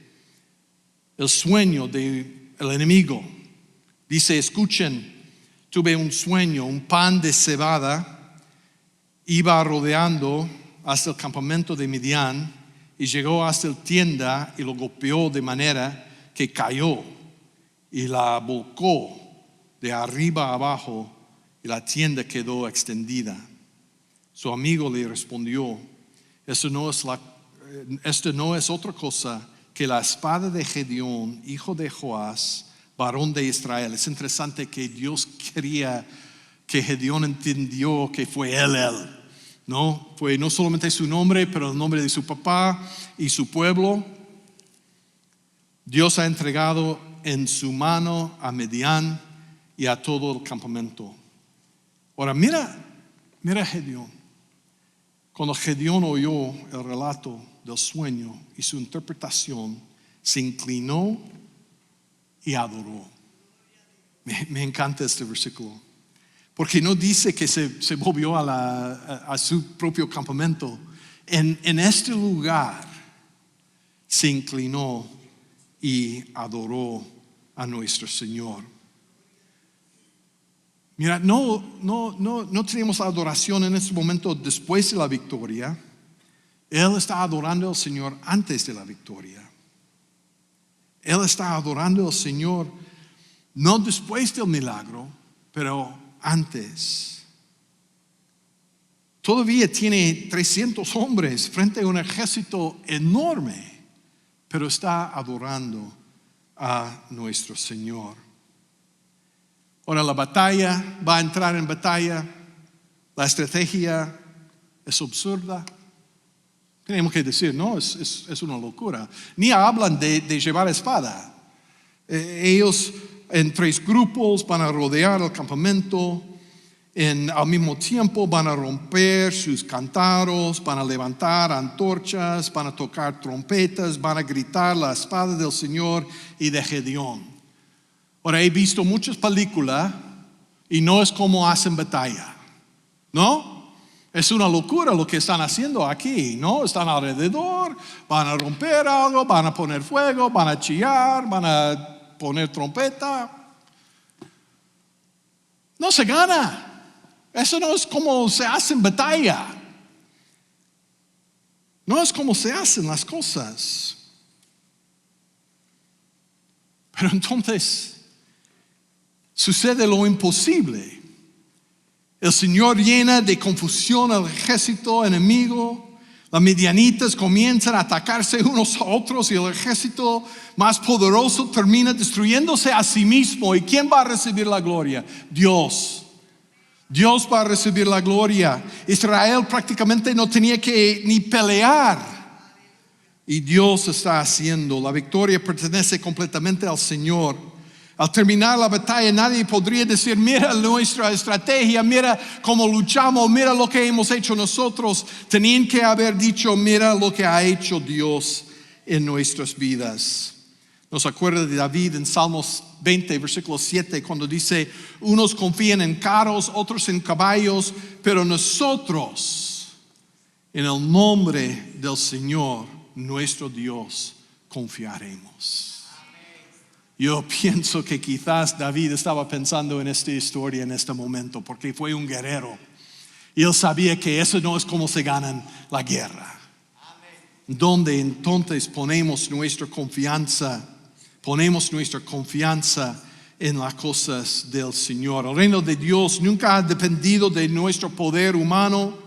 Speaker 1: el sueño del enemigo. Dice, escuchen, tuve un sueño, un pan de cebada iba rodeando hasta el campamento de Midian y llegó hasta la tienda y lo golpeó de manera que cayó y la volcó de arriba a abajo y la tienda quedó extendida. Su amigo le respondió, esto no es otra cosa que la espada de Gedeón, hijo de Joás, varón de Israel. Es interesante que Dios quería que Gedeón entendió que fue él. No, fue no solamente su nombre, pero el nombre de su papá y su pueblo. Dios ha entregado en su mano a Midian y a todo el campamento. Ahora mira Gedeón. Cuando Gedeón oyó el relato del sueño y su interpretación, se inclinó y adoró. Me encanta este versículo. Porque no dice que se volvió a su propio campamento. En este lugar se inclinó y adoró a nuestro Señor. Mira, no tenemos adoración en este momento después de la victoria. Él está adorando al Señor antes de la victoria. Él está adorando al Señor no después del milagro, pero antes. Todavía tiene 300 hombres frente a un ejército enorme, pero está adorando a nuestro Señor. Ahora la batalla va a entrar en batalla. La estrategia es absurda. Tenemos que decir, no, es una locura. Ni hablan de llevar espada. Ellos en 3 grupos van a rodear el campamento. Al mismo tiempo van a romper sus cántaros, van a levantar antorchas, van a tocar trompetas, van a gritar la espada del Señor y de Gedeón. Ahora, he visto muchas películas y no es como hacen batalla, ¿no? Es una locura lo que están haciendo aquí, ¿no? Están alrededor, van a romper algo, van a poner fuego, van a chillar, van a poner trompeta. No se gana. Eso no es como se hace en batalla. No es como se hacen las cosas. Pero entonces sucede lo imposible. El Señor llena de confusión al ejército enemigo. Las midianitas comienzan a atacarse unos a otros y el ejército más poderoso termina destruyéndose a sí mismo. ¿Y quién va a recibir la gloria? Dios. Dios va a recibir la gloria. Israel prácticamente no tenía que ni pelear. Y Dios está haciendo. La victoria pertenece completamente al Señor. Al terminar la batalla nadie podría decir, mira nuestra estrategia, mira cómo luchamos, mira lo que hemos hecho nosotros. Tenían que haber dicho, mira lo que ha hecho Dios en nuestras vidas. Nos acuerda de David en Salmos 20, versículo 7, cuando dice, unos confían en carros, otros en caballos, pero nosotros en el nombre del Señor, nuestro Dios, confiaremos. Yo pienso que quizás David estaba pensando en esta historia en este momento, porque fue un guerrero. Y él sabía que eso no es como se gana la guerra. Donde entonces ponemos nuestra confianza en las cosas del Señor. El reino de Dios nunca ha dependido de nuestro poder humano,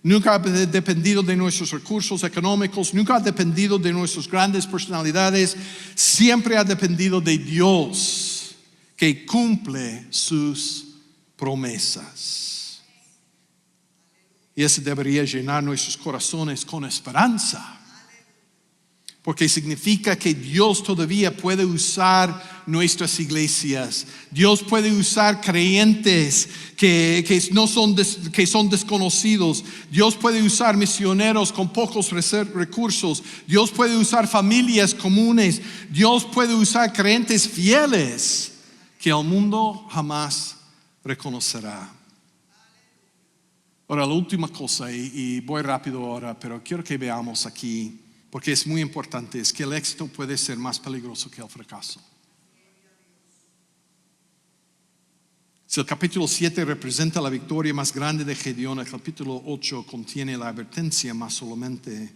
Speaker 1: nunca ha dependido de nuestros recursos económicos, nunca ha dependido de nuestras grandes personalidades, siempre ha dependido de Dios que cumple sus promesas. Y eso debería llenar nuestros corazones con esperanza. Porque significa que Dios todavía puede usar nuestras iglesias. Dios puede usar creyentes que son desconocidos. Dios puede usar misioneros con pocos recursos. Dios puede usar familias comunes. Dios puede usar creyentes fieles que el mundo jamás reconocerá. Ahora, la última cosa, y voy rápido ahora, pero quiero que veamos aquí, porque es muy importante, es que el éxito puede ser más peligroso que el fracaso. Si el capítulo 7 representa la victoria más grande de Gedeón, el capítulo 8 contiene la advertencia más solemne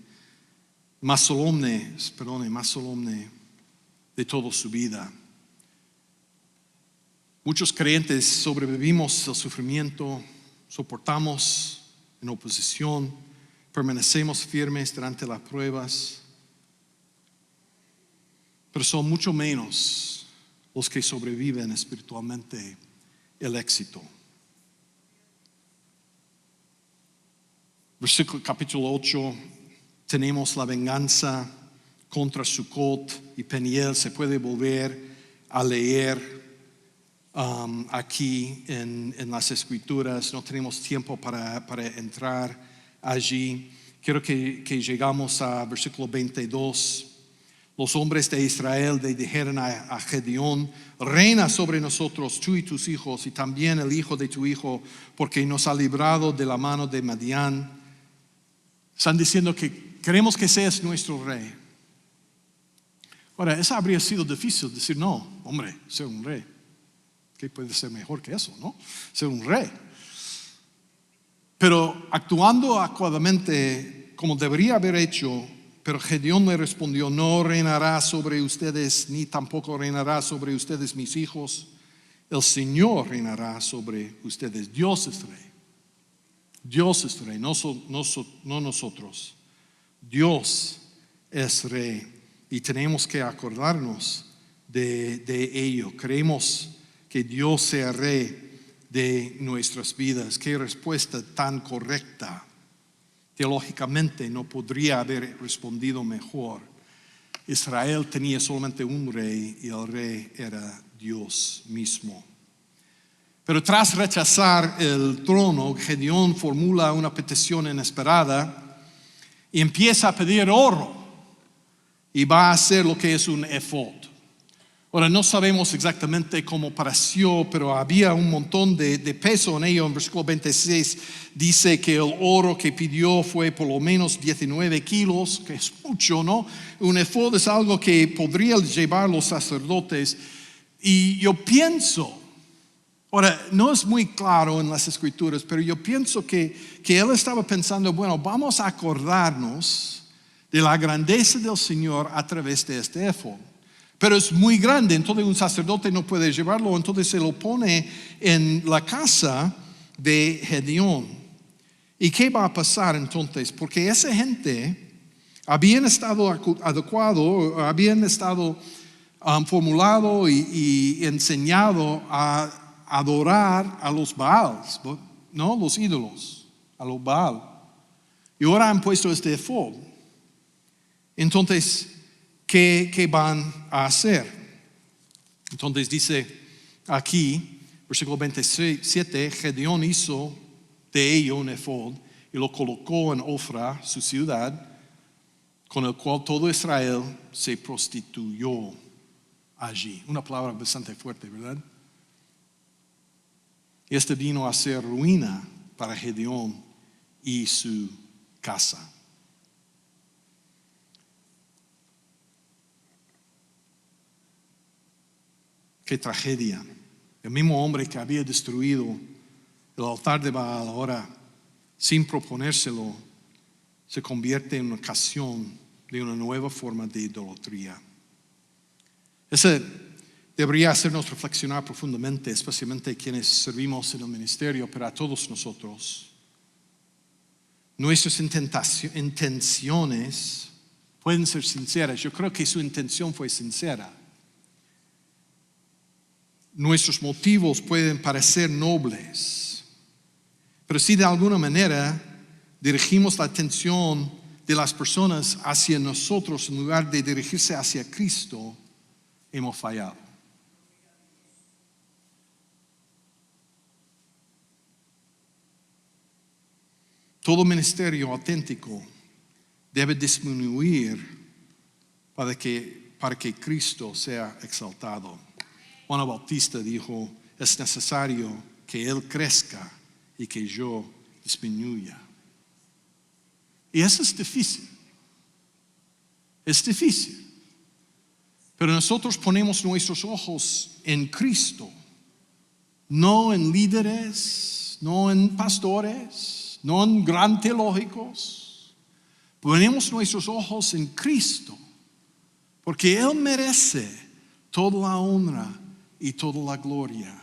Speaker 1: de toda su vida. Muchos creyentes sobrevivimos el sufrimiento, soportamos en oposición, permanecemos firmes durante las pruebas, pero son mucho menos los que sobreviven espiritualmente el éxito. Versículo capítulo 8, tenemos la venganza contra Sucot y Peniel. Se puede volver a leer aquí en las escrituras. No tenemos tiempo para entrar allí. Quiero que llegamos a versículo 22. Los hombres de Israel le dijeron a Gedeón, reina sobre nosotros tú y tus hijos y también el hijo de tu hijo, porque nos ha librado de la mano de Madián. Están diciendo que queremos que seas nuestro rey. Ahora, eso habría sido difícil decir, no, hombre, ser un rey. ¿Qué puede ser mejor que eso, no? Ser un rey. Pero actuando adecuadamente como debería haber hecho, pero Gedeón le respondió, no reinará sobre ustedes, ni tampoco reinará sobre ustedes mis hijos. El Señor reinará sobre ustedes. Dios es rey. Dios es rey, no nosotros. Dios es rey. Y tenemos que acordarnos de ello. Creemos que Dios sea rey de nuestras vidas. Qué respuesta tan correcta. Teológicamente no podría haber respondido mejor. Israel tenía solamente un rey y el rey era Dios mismo. Pero tras rechazar el trono, Gedeón formula una petición inesperada y empieza a pedir oro y va a hacer lo que es un efod. Ahora no sabemos exactamente cómo pareció, pero había un montón de peso en ello. En versículo 26 dice que el oro que pidió fue por lo menos 19 kilos, que es mucho, ¿no? Un efod es algo que podrían llevar los sacerdotes. Y yo pienso, ahora no es muy claro en las escrituras, pero yo pienso que él estaba pensando, bueno, vamos a acordarnos de la grandeza del Señor a través de este efod. Pero es muy grande, entonces un sacerdote no puede llevarlo, entonces se lo pone en la casa de Gedeón. ¿Y qué va a pasar entonces? Porque esa gente habían estado adecuado, habían estado formulado y enseñado a adorar a los Baals, ¿no? Los ídolos, a los Baal. Y ahora han puesto este efod. Entonces, ¿qué van a hacer? Entonces dice aquí, versículo 27, Gedeón hizo de ello un efod y lo colocó en Ofra, su ciudad, con el cual todo Israel se prostituyó allí. Una palabra bastante fuerte, ¿verdad? Este vino a ser ruina para Gedeón y su casa. Qué tragedia. El mismo hombre que había destruido el altar de Baal ahora, sin proponérselo, se convierte en una ocasión de una nueva forma de idolatría. Ese debería hacernos reflexionar profundamente, especialmente quienes servimos en el ministerio, pero a todos nosotros. Nuestras intenciones pueden ser sinceras. Yo creo que su intención fue sincera. Nuestros motivos pueden parecer nobles, pero si de alguna manera dirigimos la atención de las personas hacia nosotros en lugar de dirigirse hacia Cristo, hemos fallado. Todo ministerio auténtico debe disminuir para que Cristo sea exaltado. Juan el Bautista dijo, es necesario que Él crezca y que yo disminuya. Y eso es difícil. Es difícil. Pero nosotros ponemos nuestros ojos en Cristo, no en líderes, no en pastores, no en gran teológicos. Ponemos nuestros ojos en Cristo, porque Él merece toda la honra y toda la gloria.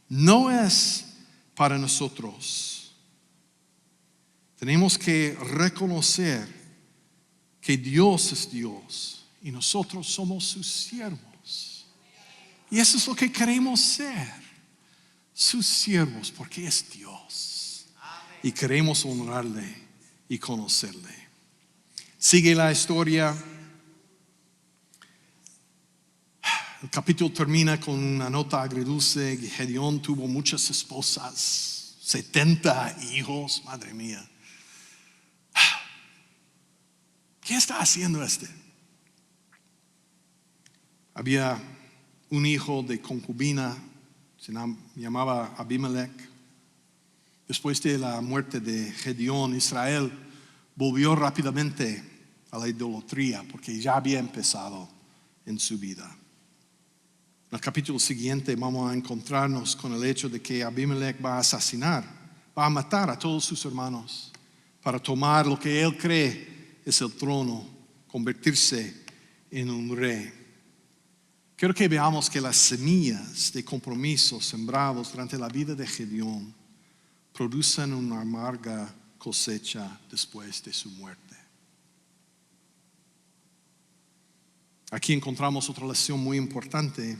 Speaker 1: No es para nosotros. Tenemos que reconocer que Dios es Dios y nosotros somos sus siervos. Y eso es lo que queremos ser, sus siervos, porque es Dios. Y queremos honrarle y conocerle. Sigue la historia. El capítulo termina con una nota agridulce. Gedeón tuvo muchas esposas, 70 hijos, madre mía. ¿Qué está haciendo este? Había un hijo de concubina, se llamaba Abimelech. Después de la muerte de Gedeón, Israel volvió rápidamente a la idolatría porque ya había empezado en su vida. En el capítulo siguiente vamos a encontrarnos con el hecho de que Abimelech va a asesinar, va a matar a todos sus hermanos para tomar lo que él cree es el trono, convertirse en un rey. Quiero que veamos que las semillas de compromiso sembrados durante la vida de Gedeón producen una amarga cosecha después de su muerte. Aquí encontramos otra lección muy importante.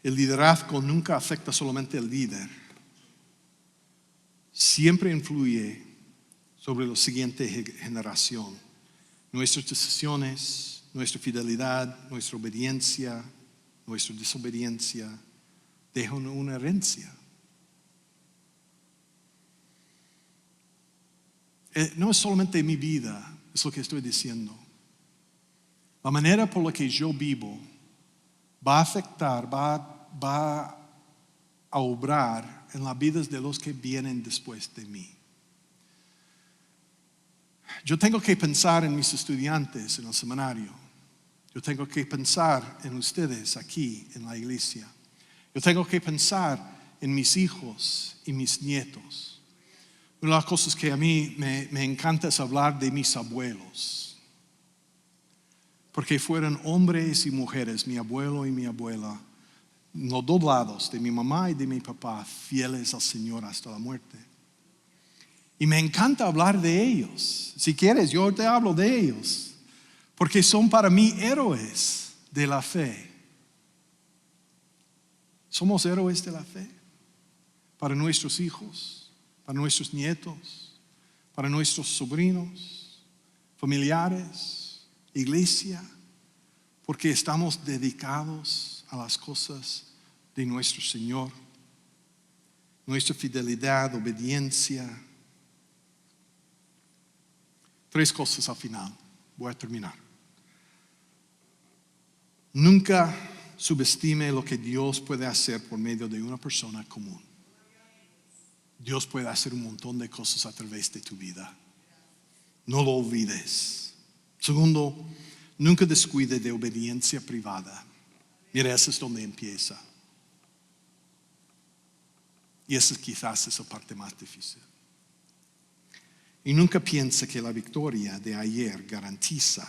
Speaker 1: El liderazgo nunca afecta solamente al líder. Siempre influye sobre la siguiente generación. Nuestras decisiones, nuestra fidelidad, nuestra obediencia, nuestra desobediencia dejan una herencia. No es solamente mi vida, es lo que estoy diciendo. La manera por la que yo vivo va a afectar, va a obrar en las vidas de los que vienen después de mí. Yo tengo que pensar en mis estudiantes en el seminario. Yo tengo que pensar en ustedes aquí en la iglesia. Yo tengo que pensar en mis hijos y mis nietos. Una de las cosas que a mí me encanta es hablar de mis abuelos. Porque fueron hombres y mujeres, mi abuelo y mi abuela, los dos lados, de mi mamá y de mi papá, fieles al Señor hasta la muerte. Y me encanta hablar de ellos. Si quieres, yo te hablo de ellos. Porque son para mí héroes de la fe. Somos héroes de la fe para nuestros hijos, para nuestros nietos, para nuestros sobrinos, familiares, iglesia, porque estamos dedicados a las cosas de nuestro Señor, nuestra fidelidad, obediencia. 3 cosas al final, voy a terminar. Nunca subestime lo que Dios puede hacer por medio de una persona común. Dios puede hacer un montón de cosas a través de tu vida. No lo olvides. Segundo, nunca descuide de obediencia privada. Mira, esa es donde empieza. Y esa quizás es la parte más difícil. Y nunca piense que la victoria de ayer garantiza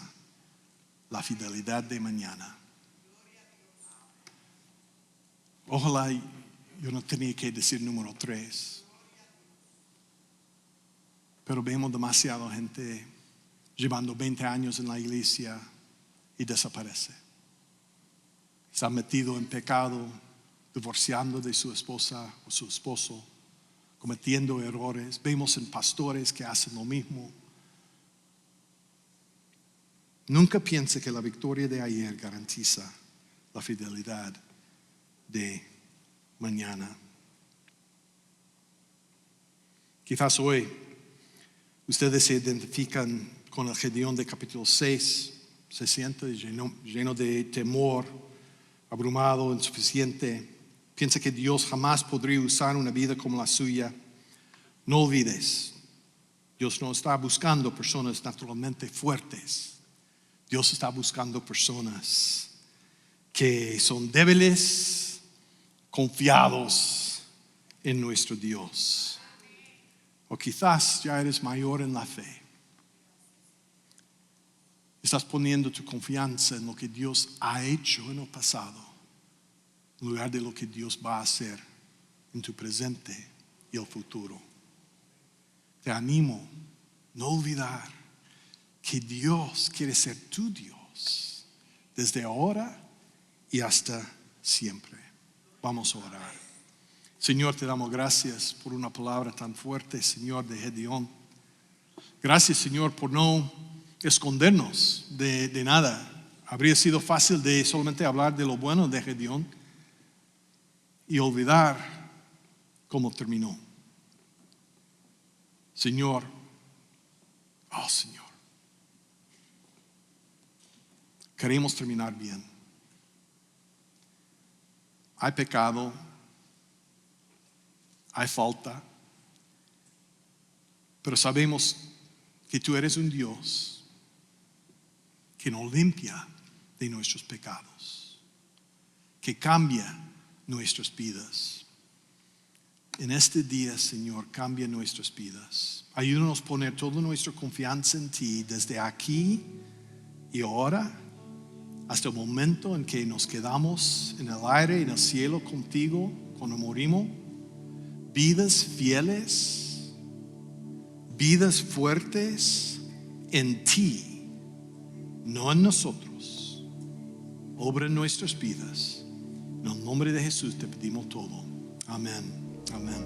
Speaker 1: la fidelidad de mañana. Ojalá yo no tenía que decir número 3. Pero vemos demasiada gente llevando 20 años en la iglesia y desaparece. Está metido en pecado, divorciando de su esposa o su esposo, cometiendo errores. Vemos en pastores que hacen lo mismo. Nunca piense que la victoria de ayer garantiza la fidelidad de mañana. Quizás hoy ustedes se identifican con el Gedeón de capítulo 6, se siente lleno de temor, abrumado, insuficiente. Piensa que Dios jamás podría usar una vida como la suya. No olvides, Dios no está buscando personas naturalmente fuertes. Dios está buscando personas que son débiles, confiados en nuestro Dios. O quizás ya eres mayor en la fe. Estás poniendo tu confianza en lo que Dios ha hecho en el pasado, en lugar de lo que Dios va a hacer en tu presente y el futuro. Te animo a no olvidar que Dios quiere ser tu Dios desde ahora y hasta siempre. Vamos a orar. Señor, te damos gracias por una palabra tan fuerte, Señor, de Gedeón. Gracias, Señor, por no escondernos de nada. Habría sido fácil de solamente hablar de lo bueno de Gedeón y olvidar cómo terminó. Señor, oh Señor, queremos terminar bien. Hay pecado, hay falta, pero sabemos que tú eres un Dios que nos limpia de nuestros pecados, que cambia nuestras vidas. En este día, Señor, cambia nuestras vidas. Ayúdanos a poner toda nuestra confianza en ti desde aquí y ahora hasta el momento en que nos quedamos en el aire y en el cielo contigo cuando morimos. Vidas fieles, vidas fuertes en ti, no en nosotros. Obra en nuestras vidas. En el nombre de Jesús te pedimos todo. Amén. Amén.